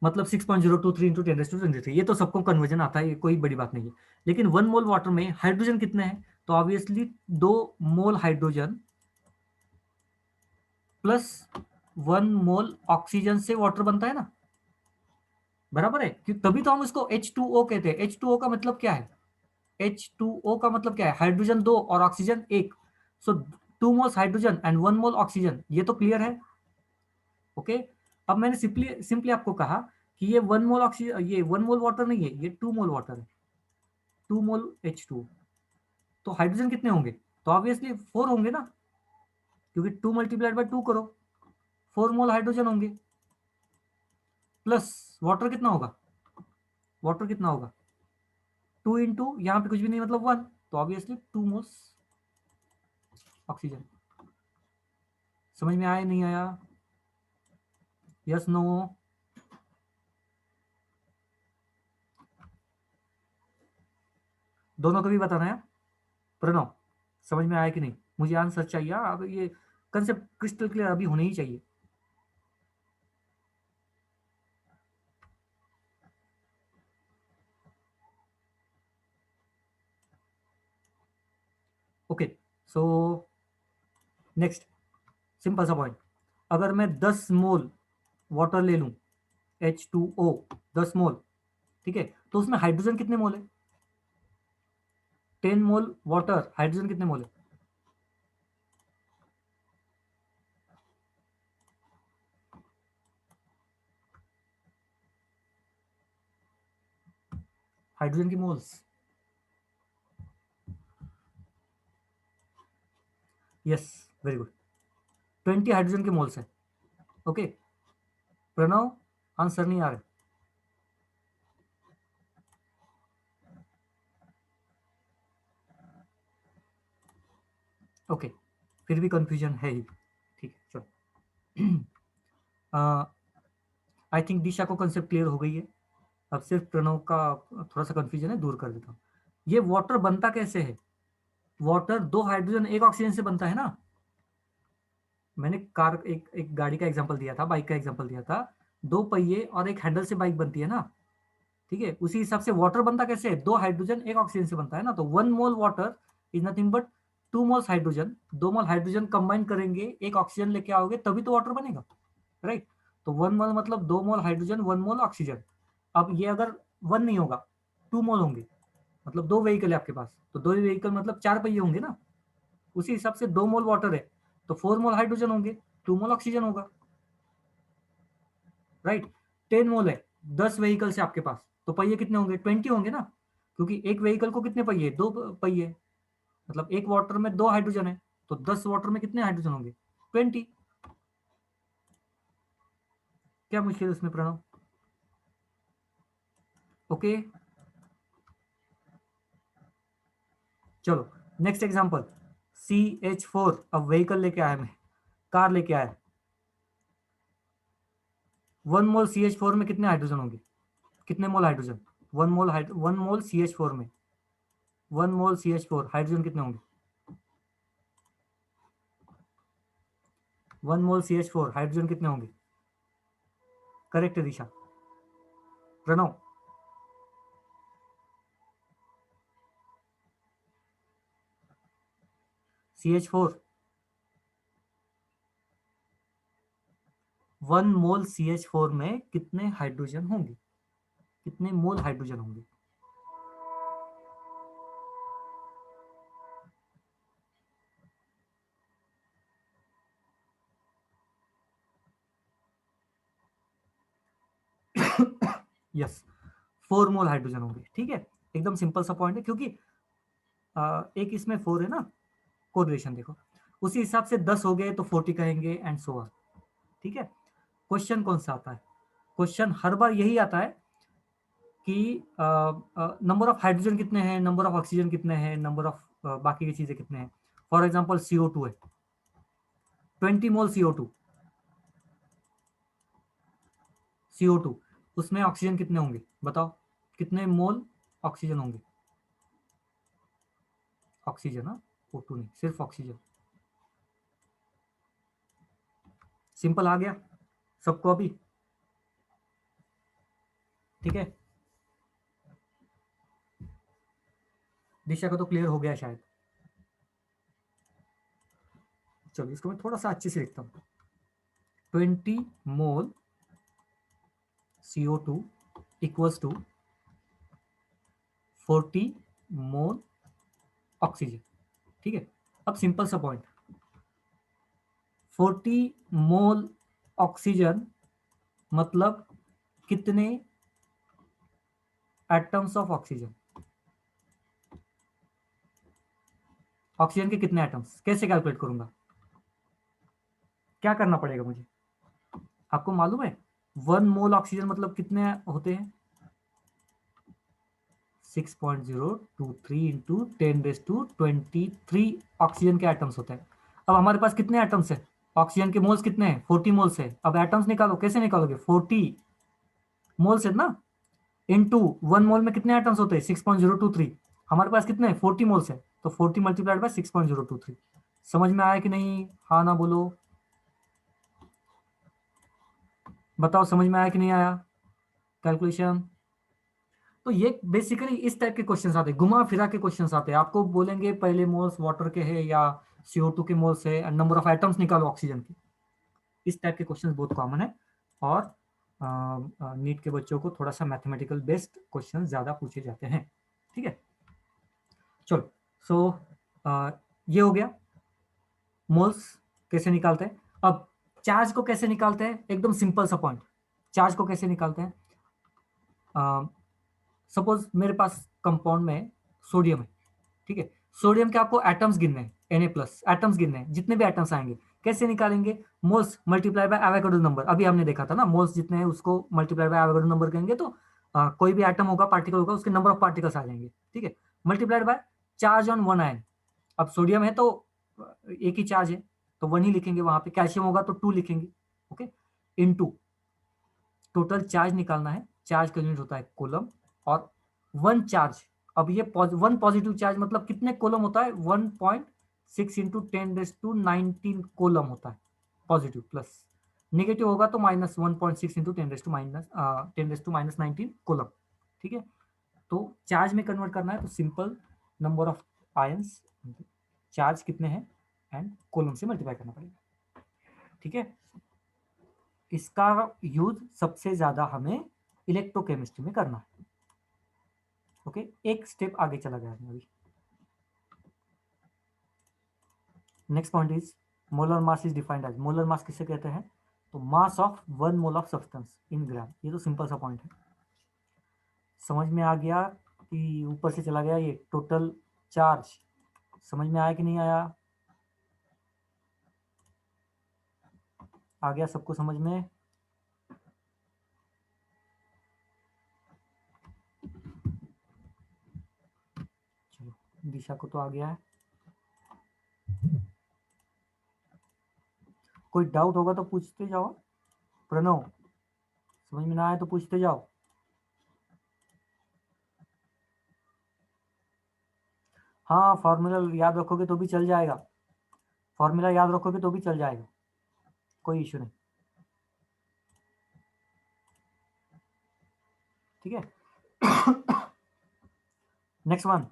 मतलब 6.023 इंटू 10⁻23, ये तो सबको कन्वर्जन आता है, ये कोई बड़ी बात नहीं है। लेकिन 1 मोल वाटर में हाइड्रोजन कितने हैं, तो ऑब्वियसली 2 मोल हाइड्रोजन प्लस 1 मोल ऑक्सीजन से वाटर बनता है ना, बराबर है, तभी तो हम इसको H2O कहते हैं। H2O का मतलब क्या है, H2O का मतलब क्या है, हाइड्रोजन 2 और oxygen 1, so 2 moles hydrogen and 1 mole oxygen, ये तो क्लियर है। ओके, अब मैंने सिंपली सिंपली आपको कहा कि ये 1 मोल ऑक्सीजन, ये 1 मोल वाटर नहीं है, ये 2 मोल वाटर है, 2 मोल H2, तो हाइड्रोजन कितने होंगे, तो ऑब्वियसली 4 होंगे ना, क्योंकि 2 मल्टीप्लाइड बाय 2 करो, 4 मोल हाइड्रोजन होंगे, प्लस वाटर कितना होगा, वाटर कितना होगा 2 इंटू यहाँ पे कुछ भी नहीं मतलब 1, तो ऑब्वियसली 2 मोल्स ऑक्सीजन। समझ में आया नहीं आया? Yes no? दोनों को भी बताना है। प्रणव, समझ में आया कि नहीं? मुझे आंसर चाहिए। अब ये कंसेप्ट क्रिस्टल क्लियर अभी होने ही चाहिए। ओके, सो नेक्स्ट सिंपल सा पॉइंट। अगर मैं 10 मोल वाटर ले लूं, H2O 10 मोल, ठीक है, तो उसमें हाइड्रोजन कितने मोल है? 10 मोल वाटर, हाइड्रोजन कितने मोल है? हाइड्रोजन की moles, yes, very good, 20 hydrogen के मोल्स है। ओके प्रणव, आंसर नहीं आ रहा? ओके, फिर भी कंफ्यूजन है ही, ठीक है चलो। आई थिंक दिशा को कंसेप्ट क्लियर हो गई है। अब सिर्फ प्रणव का थोड़ा सा कंफ्यूजन है, दूर कर देता हूँ। ये वाटर बनता कैसे है? वाटर दो हाइड्रोजन एक ऑक्सीजन से बनता है ना। मैंने कार एक गाड़ी का एग्जांपल दिया था, बाइक का एग्जांपल दिया था। दो पहिए और एक हैंडल से बाइक बनती है ना, ठीक है। उसी हिसाब से वाटर बनता कैसे है? दो हाइड्रोजन एक ऑक्सीजन से बनता है ना। तो 1 मोल water is nothing but 2 moles hydrogen. 2 mole hydrogen combine करेंगे, एक ऑक्सीजन लेके आओगे, तभी तो वाटर बनेगा, राइट। तो 1 मोल मतलब 2 मोल हाइड्रोजन 1 मोल ऑक्सीजन। अब ये अगर 1 नहीं होगा, 2 मोल होंगे, मतलब दो व्हीकल है आपके पास, तो दो व्हीकल मतलब 4 पहिए होंगे ना। उसी हिसाब से 2 मोल वाटर है तो 4 मोल हाइड्रोजन होंगे, 2 मोल ऑक्सीजन होगा, राइट। 10 मोल है, 10 व्हीकल है आपके पास, तो पहिए कितने होंगे? 20 होंगे ना, क्योंकि एक व्हीकल को कितने पहिए? दो पहिए, मतलब एक वाटर में दो हाइड्रोजन है, तो 10 वाटर में कितने हाइड्रोजन होंगे? 20। क्या मुश्किल है उसमें प्रणव? ओके चलो नेक्स्ट एग्जांपल। CH4, अब व्हीकल लेके आया मैं, कार लेके आया। 1 मोल CH4 में कितने हाइड्रोजन होंगे? कितने मोल हाइड्रोजन? 1 मोल CH4 में, 1 मोल CH4 हाइड्रोजन कितने होंगे? 1 मोल CH4 हाइड्रोजन कितने होंगे? करेक्ट दिशा। प्रणव, CH4, 1 मोल CH4 में कितने हाइड्रोजन होंगे? कितने मोल हाइड्रोजन होंगे? यस, 4 मोल हाइड्रोजन होंगे, ठीक है। एकदम सिंपल सा पॉइंट है, क्योंकि एक इसमें 4 है ना, कोरिलेशन देखो। उसी हिसाब से 10 हो गए तो 40 कहेंगे एंड सो ऑन, ठीक है। क्वेश्चन कौन सा आता है? क्वेश्चन हर बार यही आता है कि नंबर ऑफ हाइड्रोजन कितने हैं, नंबर ऑफ ऑक्सीजन कितने हैं, नंबर ऑफ बाकी की चीजें कितने हैं। फॉर एग्जाम्पल CO2 है, 20 मोल CO2, CO2, उसमें ऑक्सीजन कितने होंगे बताओ? कितने मोल ऑक्सीजन होंगे? ऑक्सीजन, हाँ, O2 नहीं, सिर्फ ऑक्सीजन। सिंपल आ गया सबको अभी, ठीक है। दिशा का तो क्लियर हो गया शायद। चलो इसको मैं थोड़ा सा अच्छे से लिखता हूँ। 20 mole CO2 equals to 40 mole oxygen, ठीक है। अब सिंपल सा पॉइंट, 40 मोल ऑक्सीजन मतलब कितने एटम्स ऑफ ऑक्सीजन? ऑक्सीजन के कितने एटम्स, कैसे कैलकुलेट करूंगा? क्या करना पड़ेगा मुझे? आपको मालूम है 1 मोल ऑक्सीजन मतलब कितने होते हैं? 6.023 इंटू 10⁻23 ऑक्सीजन के एटम्स होते हैं। अब हमारे पास कितने एटम्स है? ऑक्सीजन के मोल्स कितने हैं? 40 मोल्स है। अब एटम्स निकालो, कैसे निकालोगे? 40 मोल्स है ना, इनटू 1 मोल में कितने एटम्स होते हैं? 6.023। हमारे पास कितने हैं? 40 मोल्स है, तो 40 मल्टीप्लाइड बाय 6.023। समझ में आया कि नहीं? हाँ ना बोलो, बताओ समझ में आया कि नहीं आया कैलकुलेशन? तो ये बेसिकली इस टाइप के क्वेश्चंस आते हैं, घुमा फिरा के क्वेश्चंस आते हैं। आपको बोलेंगे पहले मोल्स वाटर के हैं या CO2 के मोल्स है, नंबर ऑफ एटम्स निकालो ऑक्सीजन के। इस टाइप के क्वेश्चंस बहुत कॉमन है, और नीट के बच्चों को थोड़ा सा मैथमेटिकल बेस्ड क्वेश्चन ज्यादा पूछे जाते हैं। ठीक है, चलो। सो ये हो गया मोल्स कैसे निकालते हैं। अब चार्ज को कैसे निकालते हैं? एकदम सिंपल सा पॉइंट। चार्ज को कैसे निकालते हैं? सपोज मेरे पास कंपाउंड में सोडियम है, ठीक है। सोडियम के आपको एटम्स गिनने हैं, Na+ एटम्स गिनने हैं, जितने भी एटम्स आएंगे। कैसे निकालेंगे? Moles multiply by Avogadro number. अभी हमने देखा था ना, मोल्स जितने हैं उसको मल्टीप्लाई बाय एवोगाड्रो नंबर करेंगे तो कोई भी एटम होगा, पार्टिकल होगा, उसके नंबर ऑफ पार्टिकल्स आ जाएंगे, ठीक है। Multiplied by charge on 1 ion. अब सोडियम है तो एक ही चार्ज है, तो 1 ही लिखेंगे वहां पे। कैल्शियम होगा तो 2 लिखेंगे, ओके। इनटू टोटल चार्ज निकालना है, चार्ज का यूनिट होता है कूलम। और 1 चार्ज, अब ये 1 पॉजिटिव चार्ज मतलब कितने कूलम होता है? 1.6 इंटू 10⁻19 कूलम होता है पॉजिटिव, प्लस नेगेटिव होगा तो -1.6 इंटू 10⁻19 कूलम, ठीक है। तो चार्ज में कन्वर्ट करना है तो simple number of ions, charge कितने हैं एंड कूलम से मल्टीप्लाई करना पड़ेगा, ठीक है। इसका यूज सबसे ज्यादा हमें इलेक्ट्रोकेमिस्ट्री में करना है, ओके। एक स्टेप आगे चला गया है अभी। Next point is molar mass is defined as, molar mass किसे कहते हैं? तो mass of 1 mole of substance in gram. ये तो सिंपल सा पॉइंट है, समझ में आ गया कि ऊपर से चला गया? ये टोटल चार्ज समझ में आया कि नहीं आया? आ गया सबको समझ में? चलो, दिशा को तो आ गया है। कोई डाउट होगा तो पूछते जाओ। प्रणव, समझ में ना आए तो पूछते जाओ। हाँ, फॉर्मूला याद रखोगे तो भी चल जाएगा, फॉर्मूला याद रखोगे तो भी चल जाएगा, कोई इशू नहीं, ठीक है। Next one,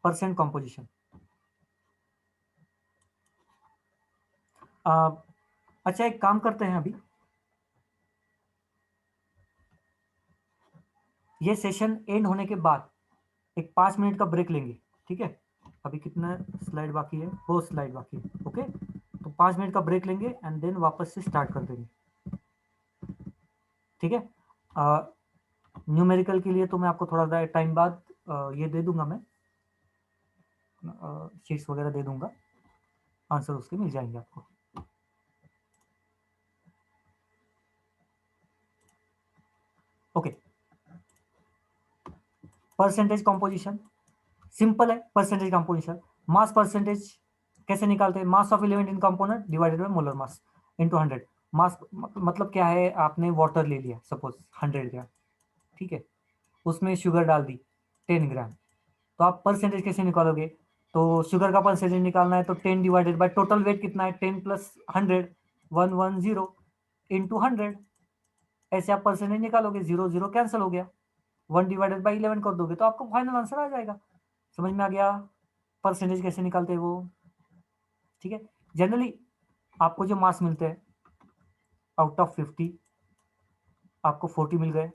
percent composition. अच्छा, एक काम करते हैं, अभी ये सेशन एंड होने के बाद एक 5 मिनट का ब्रेक लेंगे, ठीक है। अभी कितना स्लाइड बाकी है? 4 स्लाइड बाकी है, ओके। तो 5 मिनट का ब्रेक लेंगे एंड देन वापस से स्टार्ट कर देंगे, ठीक है। न्यूमेरिकल के लिए तो मैं आपको थोड़ा टाइम बाद ये दे दूंगा, मैं शीट्स वगैरह दे दूंगा, आंसर उसके मिल जाएंगे आपको। ओके, परसेंटेज कॉम्पोजिशन सिंपल है। परसेंटेज कॉम्पोजिशन, मास परसेंटेज कैसे निकालते हैं? Mass of element in component divided by molar mass into 100। मास मतलब क्या है? आपने वाटर ले लिया सपोज 100 ग्राम, ठीक है, उसमें शुगर डाल दी 10 ग्राम, तो आप परसेंटेज कैसे निकालोगे? तो शुगर का परसेंटेज निकालना है तो 10 डिवाइडेड बाय टोटल वेट कितना है? 10 प्लस 100, 110 इंटू 100। ऐसे आप परसेंटेज निकालोगे, 0 0 कैंसिल हो गया, 1/11 कर दोगे तो आपको फाइनल आंसर आ जाएगा। समझ में आ गया परसेंटेज कैसे निकालते हैं वो? ठीक है। जनरली आपको जो मार्क्स मिलते हैं आउट ऑफ 50, आपको 40 मिल गए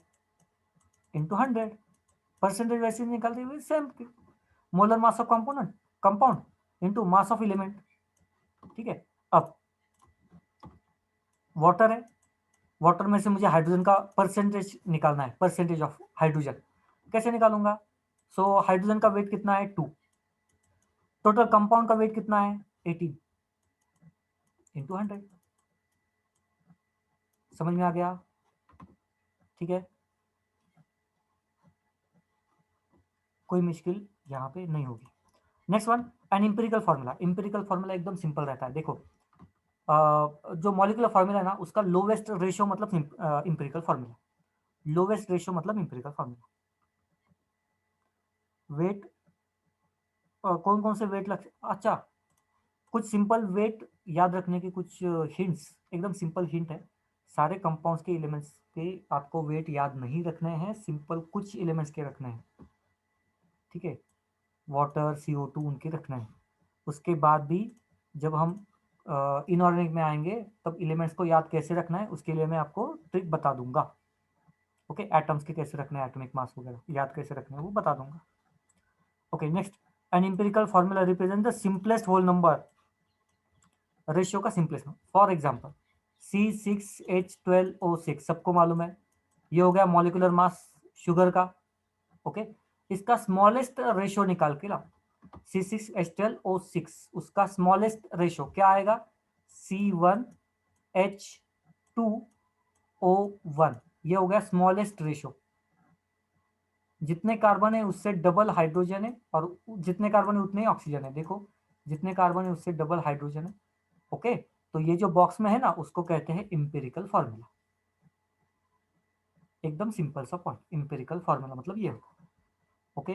इंटू 100। परसेंटेज वैसे निकालते हुए same, molar mass of component compound into mass of element, ठीक है। अब वाटर है, वाटर में से मुझे हाइड्रोजन का परसेंटेज निकालना है, परसेंटेज ऑफ हाइड्रोजन कैसे निकालूंगा? सो हाइड्रोजन का वेट कितना है? 2। टोटल कंपाउंड का वेट कितना है? 18 इंटू 100। समझ में आ गया? ठीक है, कोई मुश्किल यहाँ पे नहीं होगी। Next one, an empirical formula. Empirical formula एकदम सिंपल रहता है। देखो जो मॉलिक्यूलर फार्मूला है ना, उसका लोवेस्ट रेशियो मतलब इम्पेरिकल फार्मूला। लोवेस्ट रेशियो मतलब इम्पेरिकल फार्मूला। वेट, कौन कौन से वेट लग, अच्छा, कुछ सिंपल वेट याद रखने के कुछ हिंट्स, एकदम सिंपल हिंट है। सारे कंपाउंड्स के एलिमेंट्स के आपको वेट याद नहीं रखने हैं, सिंपल कुछ एलिमेंट्स के रखने हैं, ठीक है। वाटर, CO2 उनके रखना है। उसके बाद भी जब हम इनऑर्गेनिक में आएंगे तब एलिमेंट्स को याद कैसे रखना है उसके लिए मैं आपको ट्रिक बता दूंगा। ओके, एटम्स के कैसे रखना है, एटॉमिक मास वगैरह याद कैसे रखना है वो बता दूंगा। Okay next, an empirical formula represent the simplest whole number, ratio का सिंपलेस्ट। फॉर एग्जांपल C6H12O6 सबको मालूम है, ये हो गया मॉलिक्यूलर मास शुगर का। ओके, इसका स्मॉलेस्ट रेशियो निकाल के ला, C6H12O6 उसका स्मॉलेस्ट रेशियो क्या आएगा, C1H2O1, ये हो गया स्मॉलेस्ट रेशियो। जितने कार्बन है उससे डबल हाइड्रोजन है, और जितने कार्बन है उतने ही ऑक्सीजन है। देखो, जितने कार्बन है उससे डबल हाइड्रोजन है। ओके, तो ये जो बॉक्स में है ना उसको कहते हैं इंपेरिकल फॉर्मूला। एकदम सिंपल सा पॉइंट, इंपेरिकल फॉर्मूला मतलब ये होता है। ओके,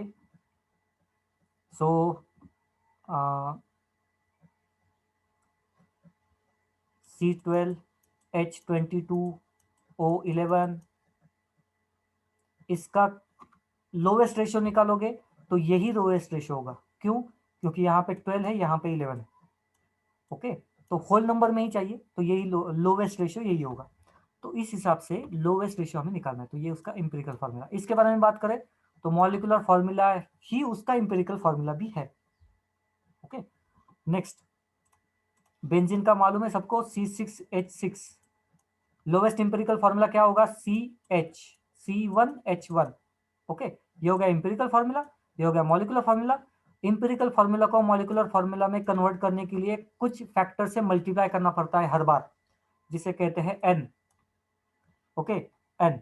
सो C12H22O11, इसका लोवेस्ट रेशियो निकालोगे तो यही लोवेस्ट रेशियो होगा। क्यों? क्योंकि यहाँ पे 12 है, यहाँ पे 11 है। ओके, तो होल नंबर में ही चाहिए तो यही लोवेस्ट रेशियो यही होगा। तो इस हिसाब से लोवेस्ट रेशियो हमें निकालना है, तो ये उसका इंपेरिकल फार्मूला। इसके बारे में बात करें तो मॉलिक्यूलर फार्मूला ही उसका इंपेरिकल फार्मूला भी है। ओके नेक्स्ट, बेंजीन का मालूम है सबको, C6H6, लोवेस्ट इंपेरिकल फार्मूला क्या होगा, C1H1। ओके, ये हो गया इंपेरिकल फार्मूला, ये हो गया मॉलिक्यूलर फार्मूला। इंपेरिकल फार्मूला को मॉलिक्यूलर फार्मूला में कन्वर्ट करने के लिए कुछ फैक्टर से मल्टीप्लाई करना पड़ता है हर बार, जिसे कहते हैं n. Okay, n,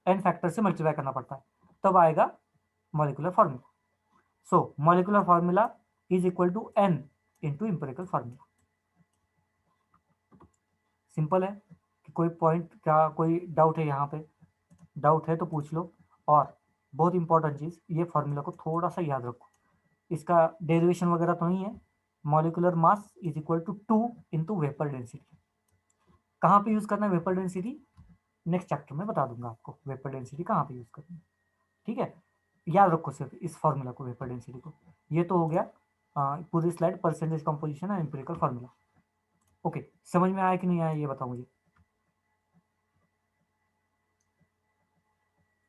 n factor से मल्टीप्लाई करना पड़ता है, तब आएगा molecular formula. So molecular formula is equal to n into empirical formula. Simple है कि कोई पॉइंट, क्या कोई डाउट है यहाँ पे? डाउट है तो पूछ लो। और बहुत इंपॉर्टेंट चीज, ये फार्मूला को थोड़ा सा याद रखो, इसका डेरिवेशन वगैरह तो नहीं है। Molecular mass is equal to 2 into vapour density. कहाँ पे यूज करना है वेपर डेंसिटी, नेक्स्ट चैप्टर में बता दूंगा आपको वेपर डेंसिटी कहाँ पे यूज करनी है। ठीक है, याद रखो सिर्फ इस फॉर्मूला को, वेपर डेंसिटी को। ये तो हो गया पूरी स्लाइड परसेंटेज कंपोजिशन और एम्पिरिकल फार्मूला। ओके, समझ में आया कि नहीं आया ये बताओ मुझे,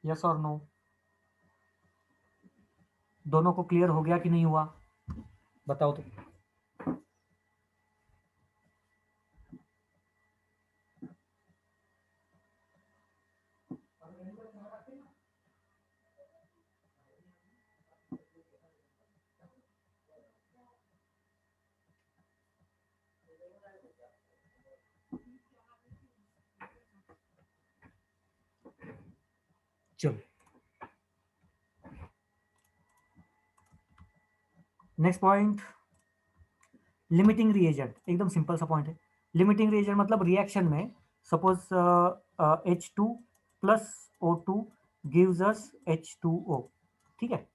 यस और नो? दोनों को क्लियर हो गया कि नहीं हुआ, बताओ तो। चलो नेक्स्ट पॉइंट, लिमिटिंग रिएजेंट। एकदम सिंपल सा पॉइंट है। लिमिटिंग रिएजेंट मतलब रिएक्शन में suppose H2 plus O2 gives us H2O, ठीक है।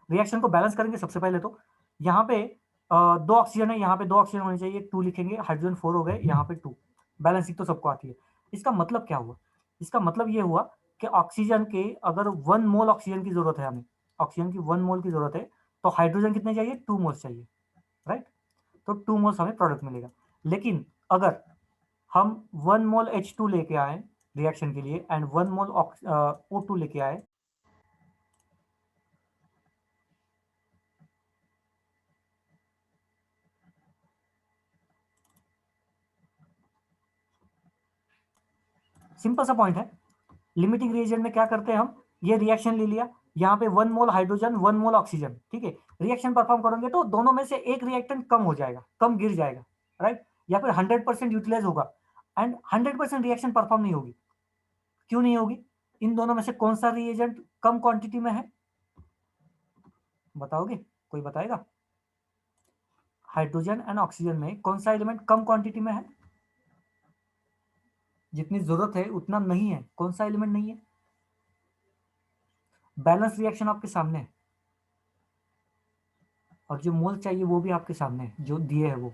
रिएक्शन को बैलेंस करेंगे सबसे पहले तो, यहाँ पे दो ऑक्सीजन है, यहाँ पे दो ऑक्सीजन होने चाहिए, 2 लिखेंगे, हाइड्रोजन 4 हो गए, यहाँ पे 2। बैलेंसिंग तो सबको आती है। इसका मतलब क्या हुआ, इसका मतलब ये हुआ कि ऑक्सीजन के अगर 1 मोल ऑक्सीजन की जरूरत है हमें, ऑक्सीजन की 1 मोल की जरूरत है, तो हाइड्रोजन कितने चाहिए, 2 मोल्स चाहिए, राइट। तो 2 मोल्स हमें प्रोडक्ट मिलेगा। लेकिन अगर हम 1 मोल H2 लेके आए रिएक्शन के लिए एंड 1 मोल O2 लेके आए, सिंपल सा पॉइंट है। लिमिटिंग रिएजेंट में क्या करते हैं हम, ये रिएक्शन ले लिया, यहाँ पे 1 मोल हाइड्रोजन 1 मोल ऑक्सीजन, ठीक है। रिएक्शन परफॉर्म करेंगे तो दोनों में से एक रिएक्टेंट कम हो जाएगा, कम गिर जाएगा, राइट। या फिर 100% यूटिलाइज होगा एंड 100% रिएक्शन परफॉर्म नहीं होगी। क्यों नहीं होगी? इन दोनों में से कौन सा रिएजेंट कम क्वांटिटी में है, बताओगे? कोई बताएगा? हाइड्रोजन एंड ऑक्सीजन में कौन सा एलिमेंट कम क्वांटिटी में है? जितनी जरूरत है उतना नहीं है, कौन सा एलिमेंट नहीं है? बैलेंस रिएक्शन आपके सामने है, और जो मोल चाहिए वो भी आपके सामने है, जो दिए है वो।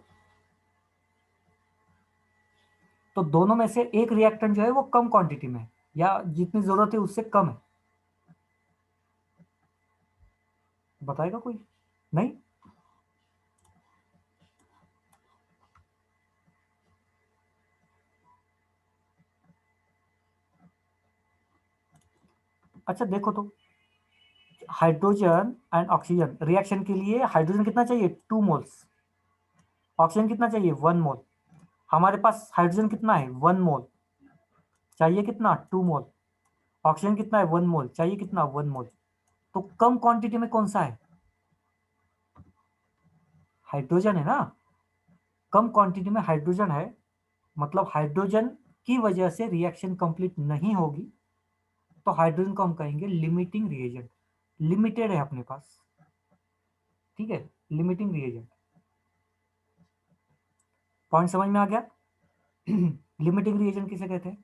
तो दोनों में से एक रिएक्टेंट जो है वो कम क्वांटिटी में है, या जितनी जरूरत है उससे कम है। बताएगा कोई? नहीं? अच्छा देखो तो, हाइड्रोजन एंड ऑक्सीजन रिएक्शन के लिए हाइड्रोजन कितना चाहिए? 2 मोल्स। ऑक्सीजन कितना चाहिए? 1 मोल। हमारे पास हाइड्रोजन कितना है? 1 मोल। चाहिए कितना? 2 मोल। ऑक्सीजन कितना है? 1 मोल। चाहिए कितना? 1 मोल। तो कम क्वांटिटी में कौन सा है? हाइड्रोजन है ना। कम क्वांटिटी में हाइड्रोजन है, मतलब हाइड्रोजन की वजह से रिएक्शन कंप्लीट नहीं होगी, तो हाइड्रोजन को हम कहेंगे लिमिटिंग रिएजेंट। लिमिटेड है अपने पास, ठीक है, लिमिटिंग रिएजेंट। पॉइंट समझ में आ गया? लिमिटिंग रिएजेंट किसे कहते हैं?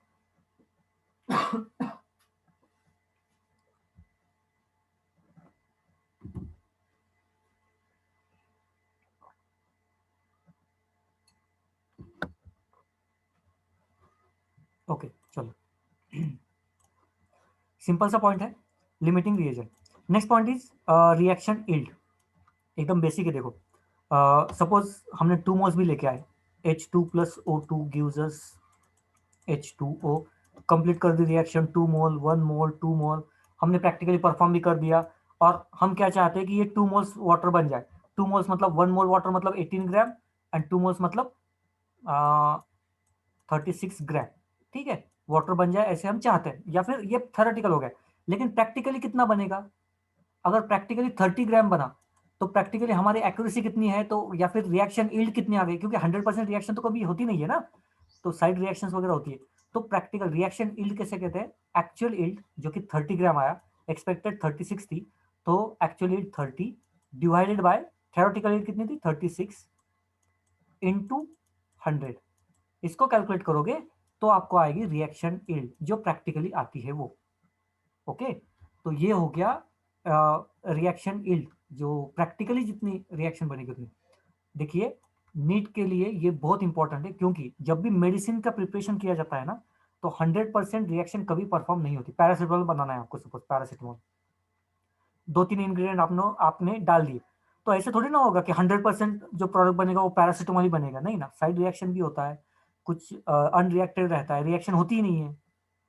ओके चलो, सिंपल सा पॉइंट है, limiting reagent. Next point is reaction yield. एकदम बेसिक है, देखो सपोज हमने 2 मोल्स भी लेके आए, H2 + O2 gives us H2O। Complete कर दी रिएक्शन, 2 मोल, 1 मोल, 2 मोल, हमने प्रैक्टिकली परफॉर्म भी कर दिया। और हम क्या चाहते हैं कि ये 2 मोल्स वाटर बन जाए। 2 मोल्स मतलब 1 मोल वाटर मतलब 18 ग्राम, एंड 2 मोल्स मतलब 36 ग्राम, ठीक है, वाटर बन जाए, ऐसे हम चाहते हैं। या फिर ये थेरेटिकल हो गया, लेकिन प्रैक्टिकली कितना बनेगा? अगर प्रैक्टिकली 30 ग्राम बना, तो प्रैक्टिकली हमारी एक्यूरेसी कितनी है, तो या फिर रिएक्शन यील्ड कितनी आ गई, क्योंकि 100% रिएक्शन तो कभी होती नहीं है ना, तो साइड रिएक्शंस वगैरह होती है। तो प्रैक्टिकल रिएक्शन यील्ड कैसे कहते हैं? एक्चुअल यील्ड जो कि 30 ग्राम आया, एक्सपेक्टेड 36 थी, तो actual yield 30 divided by theoretical yield कितनी थी? 36 इंटू 100। इसको कैलकुलेट करोगे तो आपको आएगी रिएक्शन यील्ड जो प्रैक्टिकली आती है वो। ओके, तो ये हो गया रिएक्शन यील्ड, जो प्रैक्टिकली जितनी रिएक्शन बनेगी उतनी। देखिए, नीट के लिए ये बहुत इंपॉर्टेंट है, क्योंकि जब भी मेडिसिन का प्रिपरेशन किया जाता है ना, तो 100% रिएक्शन कभी परफॉर्म नहीं होती। पैरासिटामोल बनाना है आपको, सपोज पैरासिटामोल, 2-3 इंग्रेडिएंट आपने डाल दिए, तो ऐसे थोड़ी ना होगा कि 100% जो प्रोडक्ट बनेगा वो पैरासिटामोल ही बनेगा, नहीं ना, साइड रिएक्शन भी होता है, कुछ अनरिएक्टेड रहता है, रिएक्शन होती ही नहीं है।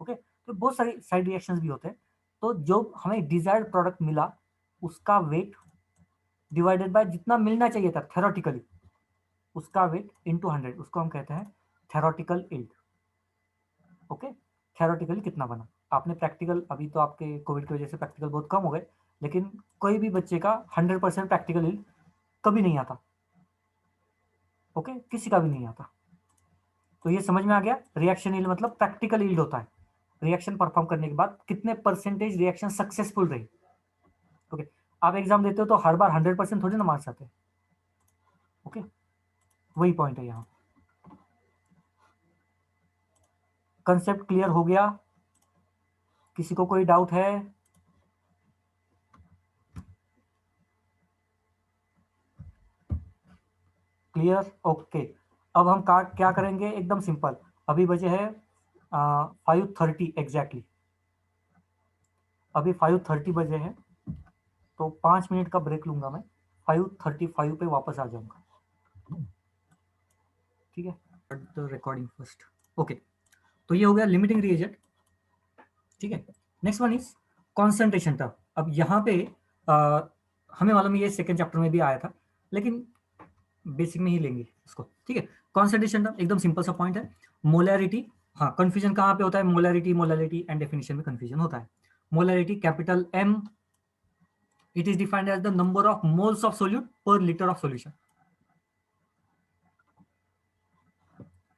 ओके, तो बहुत सारी साइड रिएक्शंस भी होते हैं। तो जो हमें डिजायर्ड प्रोडक्ट मिला, उसका वेट डिवाइडेड बाय जितना मिलना चाहिए था थेरोटिकली, उसका वेट इंटू 100, उसको हम कहते हैं थेरोटिकल यील्ड। ओके, थेरोटिकली कितना बना। आपने प्रैक्टिकल, अभी तो आपके कोविड की वजह से प्रैक्टिकल बहुत कम हो गए, लेकिन कोई भी बच्चे का 100% प्रैक्टिकल यील्ड कभी नहीं आता। ओके, किसी का भी नहीं आता। तो ये समझ में आ गया, रिएक्शन यील्ड मतलब प्रैक्टिकल यील्ड होता है, रिएक्शन परफॉर्म करने के बाद कितने परसेंटेज रिएक्शन सक्सेसफुल रही। ओके, आप एग्जाम देते हो तो हर बार 100% थोड़ी ना मार्क्स आते हैं। ओके, वही पॉइंट है यहाँ। कंसेप्ट क्लियर हो गया? किसी को कोई डाउट है? क्लियर? ओके, अब हम क्या करेंगे, एकदम सिंपल। अभी बजे है 5:30 एग्जैक्टली, अभी 5:30 बजे हैं, तो 5 मिनट का ब्रेक लूंगा मैं, 5:35 पे वापस आ जाऊंगा, ठीक है। The recording first. ओके, तो ये हो गया लिमिटिंग रिएजेंट, ठीक है। Next one is concentration term. अब यहाँ पे आ, हमें मालूम है ये सेकेंड चैप्टर में भी आया था, लेकिन बेसिक में ही लेंगे इसको, ठीक है। कॉन्सेंट्रेशन टर्म एकदम सिंपल सा पॉइंट है, मोलैरिटी। हाँ, कंफ्यूजन कहाँ पे होता है? मोलैरिटी, मोलैरिटी एंड डेफिनेशन में कंफ्यूजन होता है। Molarity capital M, it is defined as the number of moles of solute per litre of solution.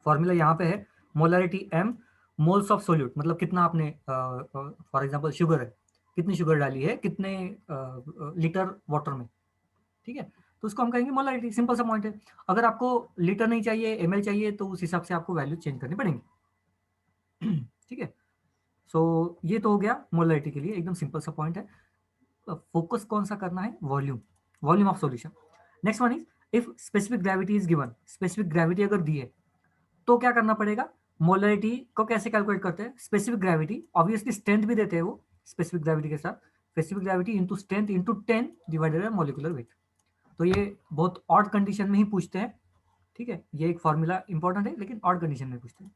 Formula यहाँ पे है, molarity M, moles of solute मतलब कितना आपने, फॉर एग्जांपल शुगर है, कितनी शुगर डाली है कितने लीटर वाटर में, ठीक है। तो उसको हम कहेंगे मोलरिटी, सिंपल सा पॉइंट है। अगर आपको लीटर नहीं चाहिए, एमएल चाहिए, तो उस हिसाब से आपको वैल्यू चेंज करनी पड़ेंगी। ठीक है। सो ये तो हो गया मोलरिटी के लिए, एकदम सिंपल सा पॉइंट है। फोकस कौन सा करना है, volume, volume of solution. Next one is if specific gravity is given, specific gravity अगर दी है तो क्या करना पड़ेगा, मोलरिटी को कैसे कैलकुलेट करते हैं, स्पेसिफिक ग्रेविटी, ऑब्वियसली स्ट्रेंथ भी देते हैं वो स्पेसिफिक ग्रेविटी के साथ, specific gravity into strength into 10 divided by molecular weight. तो ये बहुत ऑड कंडीशन में ही पूछते हैं, ठीक है, ये एक फॉर्मूला इंपॉर्टेंट है लेकिन ऑड कंडीशन में पूछते हैं।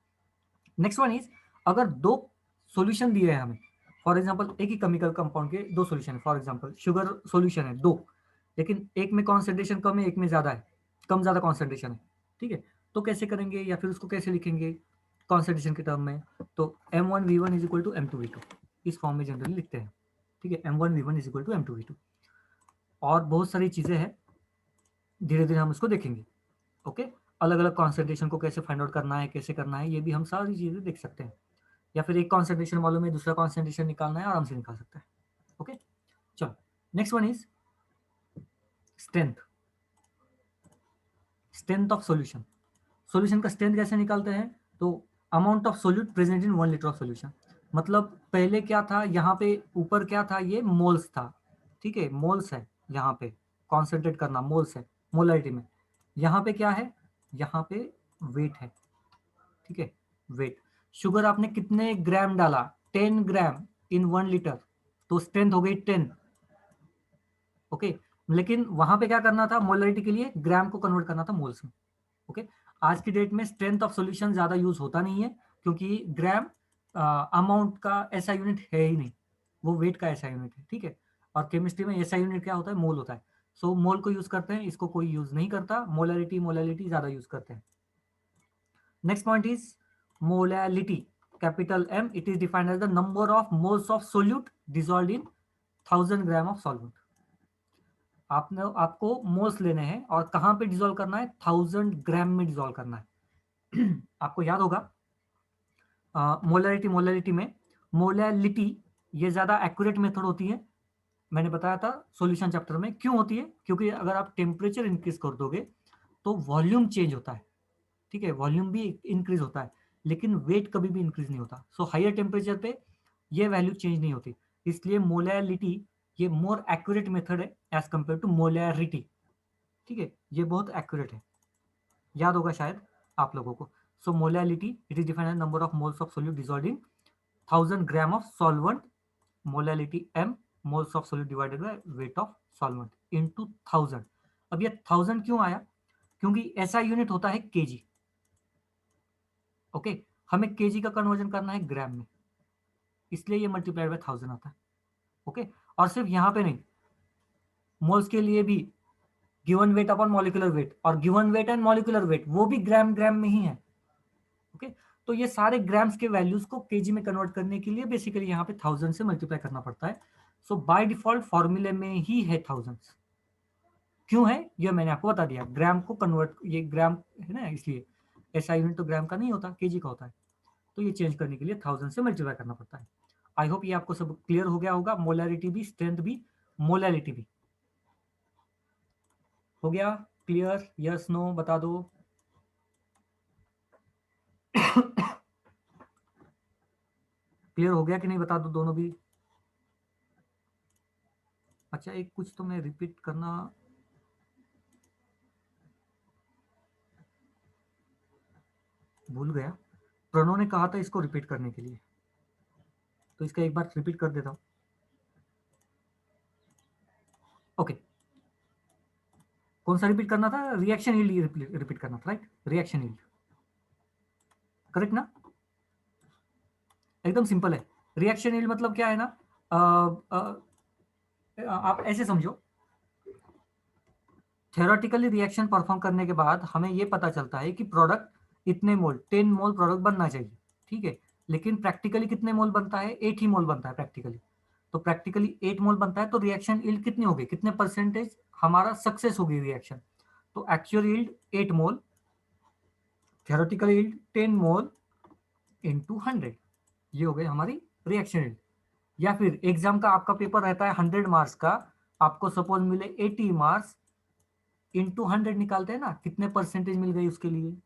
नेक्स्ट वन इज अगर दो सॉल्यूशन दिए हैं हमें, फॉर एग्जांपल एक ही केमिकल कंपाउंड के दो सॉल्यूशन है, फॉर एग्जांपल शुगर सॉल्यूशन है दो, लेकिन एक में कॉन्सेंट्रेशन कम है, एक में ज्यादा है, कम ज्यादा कॉन्सेंट्रेशन है, ठीक है। तो कैसे करेंगे या फिर उसको कैसे लिखेंगे कॉन्सेंट्रेशन के टर्म में, तो M1V1 is equal to M2V2 इस फॉर्म में जनरली लिखते हैं, ठीक है, M1V1 is equal to M2V2। और बहुत सारी चीजें हैं, धीरे धीरे हम उसको देखेंगे, ओके। अलग अलग कॉन्सेंट्रेशन को कैसे फाइंड आउट करना है, कैसे करना है, ये भी हम सारी चीजें देख सकते हैं, या फिर एक कॉन्सेंट्रेशन मालूम है दूसरा कॉन्सेंट्रेशन निकालना है, आराम से निकाल सकते हैं, ओके। चलो next one is strength, strength of solution. Solution का स्ट्रेंथ कैसे निकालते हैं, तो amount of solute present in 1 litre of solution. मतलब पहले क्या था, यहाँ पे ऊपर क्या था, ये मोल्स था, ठीक है, मोल्स है, यहाँ पे कॉन्सेंट्रेट करना मोल्स है मोलरिटी में, यहाँ पे क्या है, यहाँ पे वेट है, ठीक है, वेट। शुगर आपने कितने ग्राम डाला, 10 ग्राम इन 1 लीटर, तो स्ट्रेंथ हो गई 10, ओके। लेकिन वहां पे क्या करना था, मोलरिटी के लिए ग्राम को कन्वर्ट करना था मोल्स में, ओके। आज की डेट में स्ट्रेंथ ऑफ सॉल्यूशन ज्यादा यूज होता नहीं है, क्योंकि ग्राम अमाउंट का ऐसा यूनिट है ही नहीं, वो वेट का ऐसा यूनिट है, ठीक है। और केमिस्ट्री में ऐसा यूनिट क्या होता है, मोल होता है। सो मोल को यूज करते हैं, इसको कोई यूज नहीं करता, मोलरिटी मोलरिटी ज्यादा यूज करते हैं। Next point is molality, capital M, it is defined as the number of moles of solute dissolved in 1000 gram of solvent. आपने आपको मोल्स लेने हैं और कहाँ पे डिसॉल्व करना है, 1000 ग्राम में डिसॉल्व करना है। आपको याद होगा मोलरिटी मोलरिटी में मोलैलिटी ये ज्यादा एक्यूरेट मेथड होती है, मैंने बताया था सॉल्यूशन चैप्टर में, क्यों होती है, क्योंकि अगर आप टेम्परेचर इंक्रीज कर दोगे तो वॉल्यूम चेंज होता है, ठीक है, वॉल्यूम भी इंक्रीज होता है, लेकिन वेट कभी भी इंक्रीज नहीं होता। सो हायर टेम्परेचर पे ये वैल्यू चेंज नहीं होती, इसलिए मोलैलिटी ये मोर एक्यूरेट मेथड है एज कंपेयर टू मोलैरिटी, ठीक है, ये बहुत एक्यूरेट है, याद होगा शायद आप लोगों को। So molality it is defined as number of moles of solute dissolved in 1000 gram of solvent, molality M, moles of solute divided by weight of solvent into 1000। अब ये 1000 क्यों आया, क्योंकि ऐसा यूनिट होता है केजी, ओके, हमें केजी का कन्वर्जन करना है ग्राम में, इसलिए ये मल्टीप्लाइड बाय 1000 आता है, ओके। और सिर्फ यहाँ पे नहीं, मोल्स के लिए भी given weight upon molecular weight, और given weight and molecular weight वो भी ग्राम ग्राम में ही है, ओके। तो ये सारे ग्राम्स के वैल्यूज को केजी में कन्वर्ट करने के लिए बेसिकली यहाँ पे 1000 से मल्टीप्लाई करना पड़ता है। सो बाय डिफॉल्ट फॉर्मूले में ही है 1000, क्यों है ये मैंने आपको बता दिया, ग्राम को कन्वर्ट, ये ग्राम है ना, इसलिए ऐसा यूनिट तो ग्राम का नहीं होता, केजी का होता है, तो ये चेंज करने के लिए 1000 से मल्टीप्लाई करना पड़ता है। आई होप ये आपको सब क्लियर हो गया होगा, मोलैरिटी भी, स्ट्रेंथ भी, मोलैलिटी भी हो गया क्लियर, यस नो बता दो। क्लियर हो गया कि नहीं बता दो दोनों भी। अच्छा एक कुछ तो मैं रिपीट करना भूल गया, प्रणव ने कहा था इसको रिपीट करने के लिए, तो इसका एक बार रिपीट कर देता हूं, ओके। कौन सा रिपीट करना था, रिएक्शन यील्ड रिपीट करना था, राइट, रिएक्शन यील्ड, करेक्ट ना, एकदम सिंपल है। रिएक्शन यील्ड मतलब क्या है ना, आप ऐसे समझो, थ्योरेटिकली रिएक्शन परफॉर्म करने के बाद हमें ये पता चलता है कि प्रोडक्ट इतने मोल 10 मोल प्रोडक्ट बनना चाहिए, ठीक है, लेकिन प्रैक्टिकली कितने मोल बनता है, 8 ही मोल बनता है प्रैक्टिकली। तो प्रैक्टिकली 8 मोल बनता है, तो रिएक्शन यील्ड कितनी होगी, कितने परसेंटेज हमारा सक्सेस होगी रिएक्शन, तो एक्चुअल यील्ड 8 मोल, थ्योरेटिकल यील्ड 10 मोल इंटू 100, ये हो गई हमारी रिएक्शन यील्ड। या फिर एग्जाम का आपका पेपर रहता है 100 मार्क्स का, आपको सपोज मिले 80 मार्क्स, इंटू 100 निकालते हैं ना, कितने परसेंटेज मिल गई उसके लिए,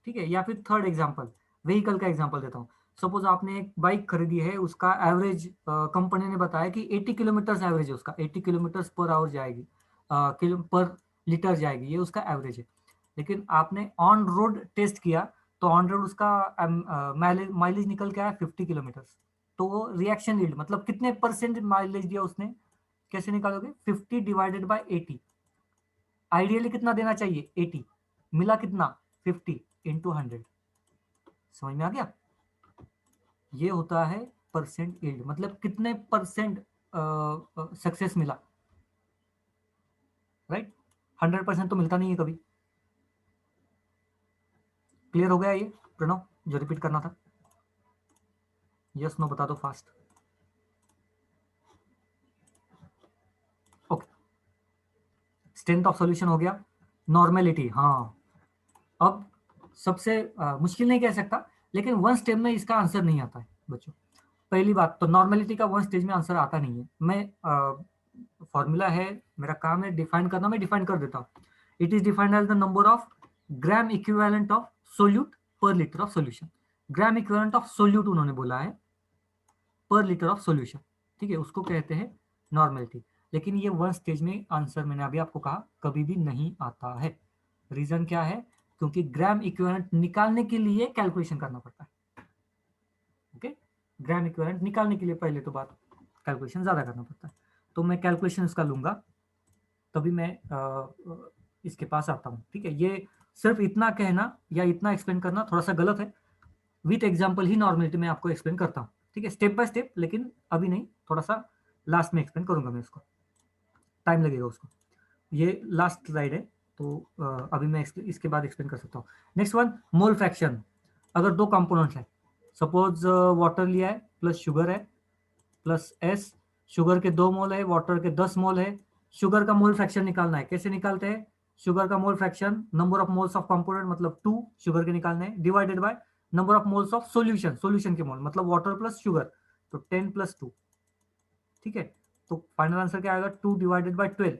ठीक है। या फिर थर्ड एग्जाम्पल, व्हीकल का एग्जाम्पल देता हूँ। सपोज आपने एक बाइक खरीदी है, उसका एवरेज कंपनी ने बताया कि 80 किलोमीटर एवरेज है उसका, 80 किलोमीटर पर आवर जाएगी, किलो पर लीटर जाएगी, ये उसका एवरेज है। लेकिन आपने ऑन रोड टेस्ट किया, तो ऑन रोड उसका माइलेज माइलेज निकल के आया 50 किलोमीटर। तो वो रिएक्शन यील्ड मतलब कितने परसेंट माइलेज दिया उसने, कैसे निकालोगे, 50 डिवाइडेड बाई 80। आइडियली कितना देना चाहिए, 80, मिला कितना, 50 इंटू 100। समझ में आ गया। ये होता है परसेंट यील्ड, मतलब कितने परसेंट सक्सेस मिला, राइट। 100% तो मिलता नहीं है कभी। क्लियर हो गया ये प्रणव, जो रिपीट करना था? यस नो बता दो fast. Okay, strength of solution हो गया। नॉर्मेलिटी, हाँ। अब सबसे मुश्किल नहीं कह सकता, लेकिन वन स्टेप में इसका आंसर नहीं आता है बच्चों। पहली बात तो नॉर्मेलिटी का वन स्टेज में आंसर आता नहीं है। मैं फॉर्मूला है, मेरा काम है डिफाइन करना, मैं डिफाइन कर देता हूँ। It is defined as the number of gram equivalent of solute per litre of solution. Gram equivalent of solute उन्होंने बोला है, पर लीटर ऑफ सोल्यूशन, ठीक है, उसको कहते हैं नॉर्मेलिटी। लेकिन ये वन स्टेज में आंसर, मैंने अभी आपको कहा, कभी भी नहीं आता है। रीजन क्या है, क्योंकि ग्राम इक्विवेलेंट निकालने के लिए कैलकुलेशन करना पड़ता है। ओके, ग्राम इक्विवेलेंट निकालने के लिए पहले तो बात कैलकुलेशन ज्यादा करना पड़ता है। तो मैं कैलकुलेशन इसका लूंगा, तभी मैं इसके पास आता हूँ, ठीक है। ये सिर्फ इतना कहना या इतना एक्सप्लेन करना थोड़ा सा गलत है। विथ एग्जाम्पल ही नॉर्मलिटी में आपको एक्सप्लेन करता हूँ, ठीक है, स्टेप बाय स्टेप, लेकिन अभी नहीं, थोड़ा सा लास्ट में एक्सप्लेन करूंगा मैं उसको, टाइम लगेगा उसको। ये लास्ट स्लाइड है, तो अभी मैं इसके बाद एक्सप्लेन कर सकता हूँ। Next one, mole fraction. अगर दो कंपोनेंट्स है, सपोज वाटर लिया है प्लस शुगर है, प्लस एस, शुगर के 2 मोल है, वाटर के 10 मोल है। शुगर का मोल फ्रैक्शन निकालना है, कैसे निकालते हैं, शुगर का mole fraction, number of moles of component मतलब 2 शुगर के निकालने हैं, divided by number of moles of solution, solution के मोल मतलब वाटर प्लस शुगर, तो 10 + 2, ठीक है। तो फाइनल आंसर क्या आएगा, 2 डिवाइडेड बाय 12।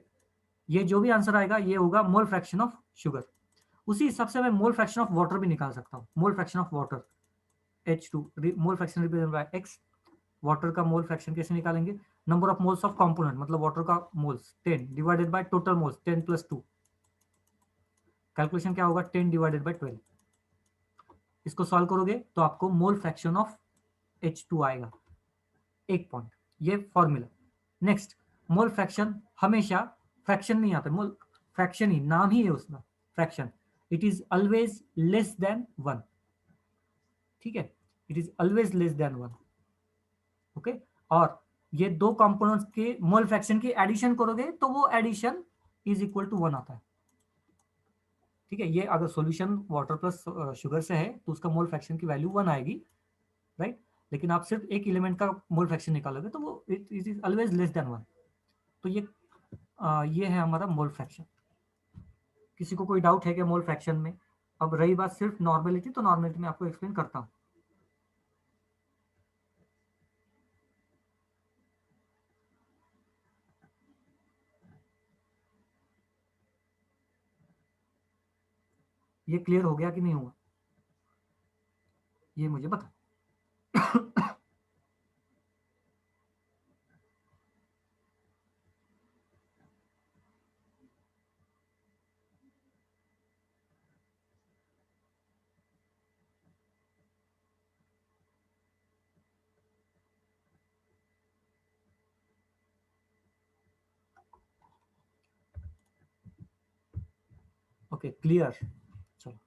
ये जो भी आंसर आएगा ये होगा मोल फ्रैक्शन ऑफ शुगर। उसी हिसाब से मैं मोल फ्रैक्शन ऑफ वाटर भी निकाल सकता हूँ। Mole fraction of water H2, mole fraction represent by x। Water का मोल फ्रैक्शन कैसे निकालेंगे, number of moles of component मतलब वाटर का moles 10 divided by total moles 10 + 2। Calculation क्या होगा, 10 डिवाइडेड बाय 12। इसको सॉल्व करोगे तो आपको मोल फ्रैक्शन ऑफ H2 आएगा, एक पॉइंट, ये फॉर्मूला। नेक्स्ट, मोल फ्रैक्शन हमेशा फ्रैक्शन नहीं आता, मोल फ्रैक्शन ही नाम ही है उसका, fraction. It is always less than 1, ठीक है, it is always less than 1। Okay, और ये दो कंपोनेंट्स के मोल फ्रैक्शन की एडिशन करोगे तो वो एडिशन इज इक्वल टू 1 आता है, ठीक है। ये अगर सॉल्यूशन वाटर प्लस शुगर से है तो उसका मोल फ्रैक्शन की वैल्यू 1 आएगी, राइट। लेकिन आप सिर्फ एक एलिमेंट का मोल फ्रैक्शन निकालोगे तो वो it is always less than 1। तो ये है हमारा मोल फ्रैक्शन। किसी को कोई डाउट है क्या मोल फ्रैक्शन में? अब रही बात सिर्फ नॉर्मेलिटी, तो नॉर्मेलिटी में आपको एक्सप्लेन करता हूँ। ये क्लियर हो गया कि नहीं हुआ, ये मुझे बता। ओके क्लियर, चलो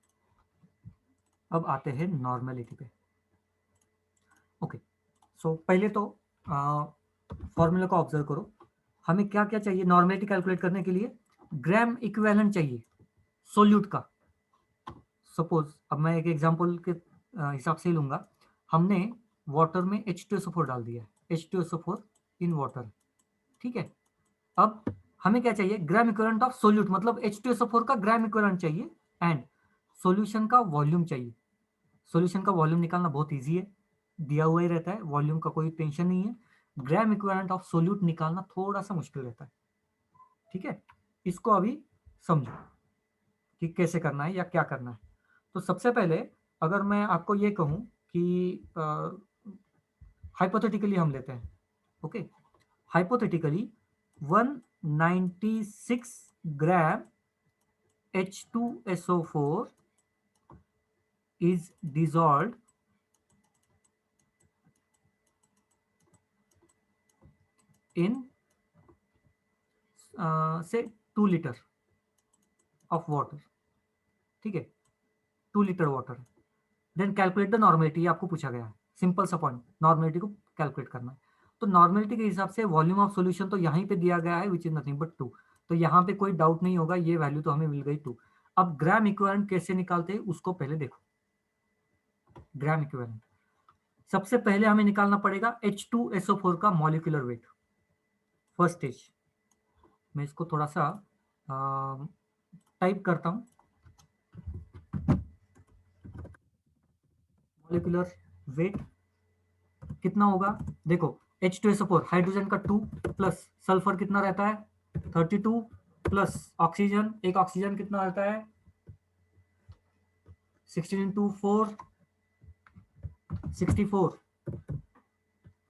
अब आते हैं नॉर्मेलिटी पे। ओके, सो पहले तो फॉर्मूला को ऑब्जर्व करो। हमें क्या क्या चाहिए नॉर्मेलिटी कैलकुलेट करने के लिए, ग्राम इक्विवेलेंट चाहिए सोल्यूट का। सपोज अब मैं एक एग्जांपल के हिसाब से ही लूंगा। हमने वाटर में H2SO4 डाल दिया है, H2SO4 इन वाटर, ठीक है। अब हमें क्या चाहिए, ग्राम इक्विवेलेंट ऑफ सोल्यूट मतलब H2SO4 का ग्राम इक्विवेलेंट चाहिए, एंड सॉल्यूशन का वॉल्यूम चाहिए। सॉल्यूशन का वॉल्यूम निकालना बहुत इजी है, दिया हुआ ही रहता है, वॉल्यूम का कोई टेंशन नहीं है। ग्राम इक्विवेलेंट ऑफ सोल्यूट निकालना थोड़ा सा मुश्किल रहता है, ठीक है। इसको अभी समझो कि कैसे करना है या क्या करना है। तो सबसे पहले अगर मैं आपको ये कहूं कि हाइपोथेटिकली हम लेते हैं, okay, hypothetically 196 gram H2SO4 is dissolved in say 2 litre of water, ठीक है, 2 litre water. Then calculate the normality, आपको पूछा गया है, सिंपल सा पॉइंट, नॉर्मेलिटी को कैलकुलेट करना है। तो नॉर्मेलिटी के हिसाब से वॉल्यूम ऑफ सॉल्यूशन तो यहीं पे दिया गया है, विच इज नथिंग बट 2। तो यहाँ पे कोई डाउट नहीं होगा, ये वैल्यू तो हमें मिल गई 2। अब ग्राम इक्विवेलेंट कैसे निकालते हैं उसको पहले देखो। ग्राम इक्विवेलेंट सबसे पहले हमें निकालना पड़ेगा H2SO4 का मॉलिक्यूलर वेट। फर्स्ट स्टेज, मैं इसको थोड़ा सा टाइप करता हूं, मॉलिक्यूलर वेट कितना होगा, देखो H2SO4 हाइड्रोजन का 2 प्लस सल्फर कितना रहता है 32 प्लस ऑक्सीजन, एक ऑक्सीजन कितना रहता है 16 इंटू 4 64,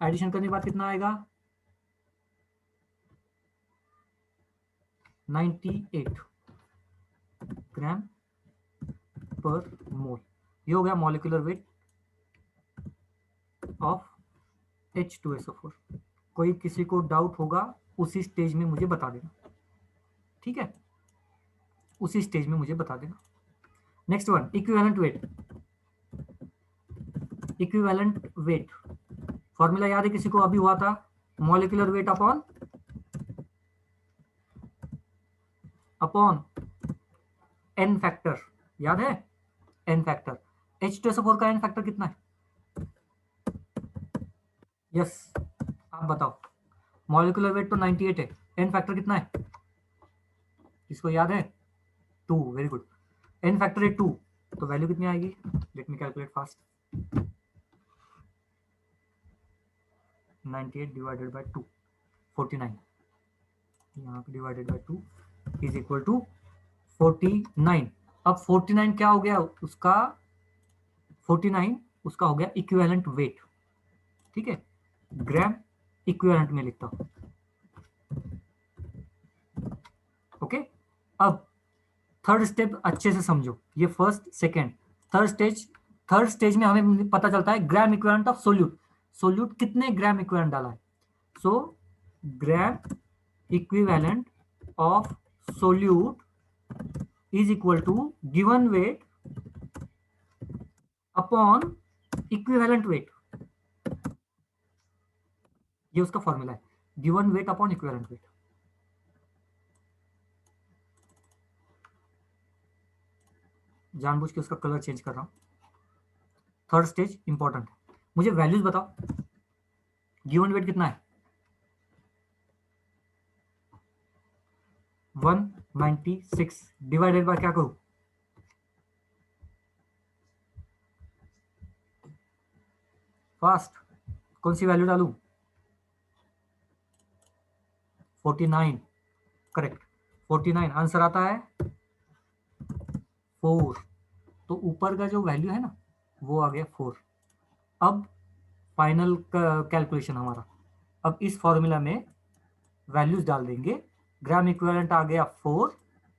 एडिशन करने के बाद कितना आएगा 98 ग्राम पर मोल। ये हो गया मॉलिक्यूलर वेट ऑफ H2SO4। कोई किसी को डाउट होगा उसी स्टेज में मुझे बता देना, ठीक है, उसी स्टेज में मुझे बता देना। Next one, equivalent weight. Equivalent weight formula याद है किसी को, अभी हुआ था, molecular weight upon N factor, याद है, एन फैक्टर। H2SO4 का एन फैक्टर कितना है, यस आप बताओ। मॉलिक्यूलर वेट तो 98 है, एन फैक्टर कितना है, किसको याद है 2, वेरी गुड। एन फैक्टर है 2, तो वैल्यू कितनी आएगी, let me calculate fast. 98 divided by 2 49, यहाँ पे divided by 2 is equal to 49। अब 49 क्या हो गया उसका, 49 उसका हो गया इक्विवेलेंट वेट, ठीक है, ग्राम इक्विवेलेंट में लिखता हूं, ओके। अब थर्ड स्टेप अच्छे से समझो, ये फर्स्ट सेकेंड थर्ड स्टेज में हमें पता चलता है gram equivalent of solute. Solute कितने ग्राम इक्विवेलेंट डाला है, so gram equivalent of solute is equal to given weight upon equivalent weight, ये उसका फॉर्मूला है, given weight upon equivalent weight. जानबूझ के उसका कलर चेंज कर रहा हूं, थर्ड स्टेज इंपॉर्टेंट है। मुझे वैल्यूज बताओ, गिवन वेट कितना है 196 डिवाइडेड बाय क्या करूं, फास्ट, कौन सी वैल्यू डालूं 49, करेक्ट 49, आंसर आता है 4। तो ऊपर का जो वैल्यू है ना वो आ गया 4। अब फाइनल कैलकुलेशन हमारा, अब इस फॉर्मूला में वैल्यूज डाल देंगे, ग्राम इक्विवेलेंट आ गया 4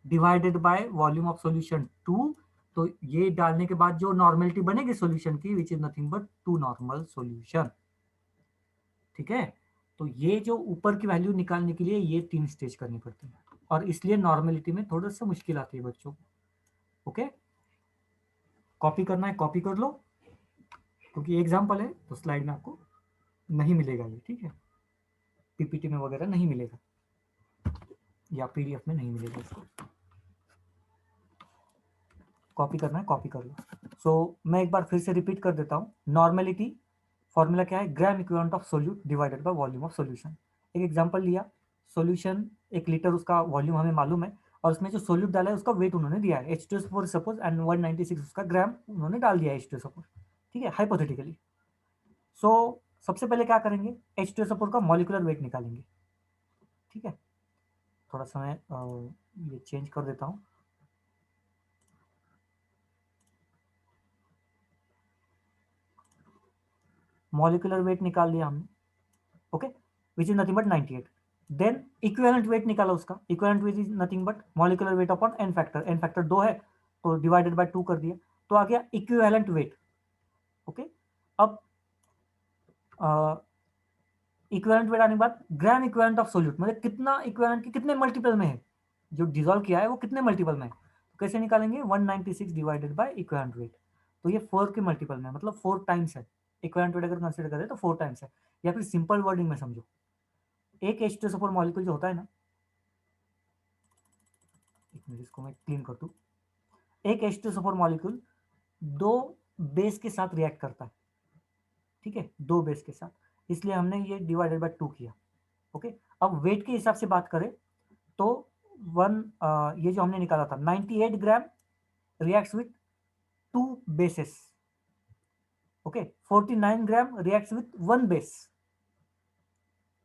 divided by volume of solution 2। तो ये डालने के बाद जो नॉर्मेलिटी बनेगी सॉल्यूशन की, विच is nothing but 2 normal solution, ठीक है। तो ये जो ऊपर की वैल्यू निकालने के लिए ये 3 स्टेज करनी पड़ती है, और इसलिए नॉर्मेलिटी में थोड़ा सा मुश्किल आती है बच्चों, ओके। कॉपी करना है कॉपी कर लो, क्योंकि एग्जाम्पल है तो स्लाइड में आपको नहीं मिलेगा ये, ठीक है, पीपीटी में वगैरह नहीं मिलेगा या पीडीएफ में नहीं मिलेगा, इसको कॉपी करना है कॉपी कर लो। सो मैं एक बार फिर से रिपीट कर देता हूँ, नॉर्मेलिटी फॉर्मूला क्या है, gram equivalent of solute divided by volume of solution. एक एग्जांपल लिया, सॉल्यूशन 1 लीटर, उसका वॉल्यूम हमें मालूम है, और उसमें जो सोल्यूट डाला है उसका वेट उन्होंने दिया है H2SO4 सपोज, एंड 196 उसका ग्राम उन्होंने डाल दिया है H2SO4, ठीक है, हाइपोथेटिकली। सो सबसे पहले क्या करेंगे, H2SO4 का मॉलिक्यूलर वेट निकालेंगे। ठीक है, थोड़ा सा मैं ये चेंज कर देता हूँ। मॉलिक्यूलर वेट निकाल लिया हमने, okay, which is nothing but 98। Then equivalent weight निकाला उसका, equivalent weight is nothing but molecular weight upon N factor, N factor 2 है तो डिवाइडेड बाय 2 कर दिया, तो आ गया इक्विवेलेंट वेट। ओके, अब इक्विवेलेंट वेट आने के बाद ग्राम इक्विवेलेंट ऑफ सोल्यूट, मतलब कितना इक्विवेलेंट के कितने मल्टीपल में है, जो डिजोल्व किया है वो कितने मल्टीपल में है, तो कैसे निकालेंगे, 196 डिवाइडेड बाय इक्विवेलेंट वेट, तो ये 4 के मल्टीपल में, मतलब 4 टाइम्स है। इक्विवेलेंट वेट अगर कंसीडर करें तो 4 टाइम्स है, या फिर सिंपल वर्डिंग में समझो, एक H2SO4 मॉलिक्यूल जो होता है ना, एक मिनट इसको मैं क्लीन कर दूं, एक H2SO4 मॉलिक्यूल 2 बेस के साथ रिएक्ट करता है। ठीक है, 2 बेस के साथ, इसलिए हमने ये डिवाइडेड बाय 2 किया। ओके, अब वेट के हिसाब से बात करें तो ये जो हमने निकाला था 98 gram reacts with 2 bases. Okay, 49 gram reacts with 1 base.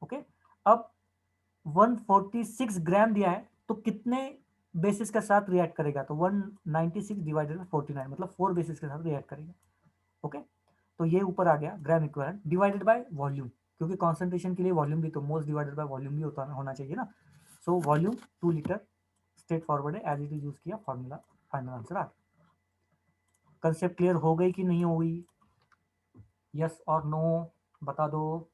Okay, अब 146 ग्राम दिया है तो कितने बेसिस के साथ रिएक्ट करेगा, तो 196 डिवाइडेड बाय 49, मतलब 4 बेसिस के साथ रिएक्ट करेगा। ओके, तो ये ऊपर आ गया gram equivalent divided by volume, क्योंकि कॉन्सेंट्रेशन के लिए वॉल्यूम भी तो मोल्स डिवाइडेड बाय वॉल्यूम भी होना चाहिए ना। So volume 2 litre straight forward है, एज इट इज यूज किया फॉर्मूला, फाइनल आंसर आ। कंसेप्ट क्लियर हो गई कि नहीं हो गई, यस और नो बता दो,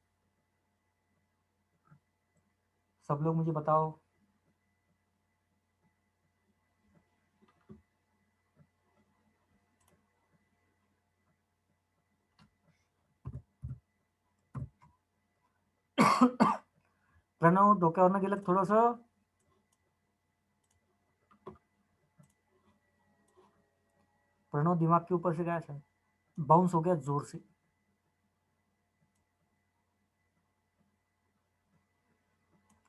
सब लोग मुझे बताओ। प्रणव डोक्यावरनं गेलं थोडस, प्रणव दिमाग के ऊपर से गया शायद, बाउंस हो गया जोर से।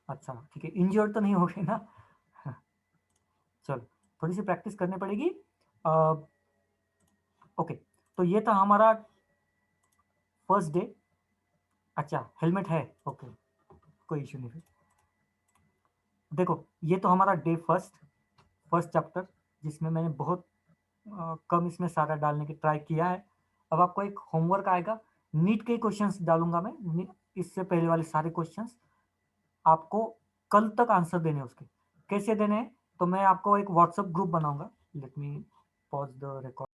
अच्छा ठीक है, इंजर्ड तो नहीं हो गए ना। चलो, थोड़ी सी प्रैक्टिस करनी पड़ेगी। ओके, तो ये था हमारा फर्स्ट डे। अच्छा, हेलमेट है, ओके, कोई इश्यू नहीं फिर। देखो, ये तो हमारा डे फर्स्ट, फर्स्ट चैप्टर, जिसमें मैंने बहुत कम इसमें सारा डालने की ट्राई किया है। अब आपको एक होमवर्क आएगा, नीट के क्वेश्चंस डालूंगा मैं, इससे पहले वाले सारे क्वेश्चंस आपको कल तक आंसर देने हैं उसके, कैसे देने हैं, तो मैं आपको एक व्हाट्सएप ग्रुप बनाऊंगा। Let me pause the record.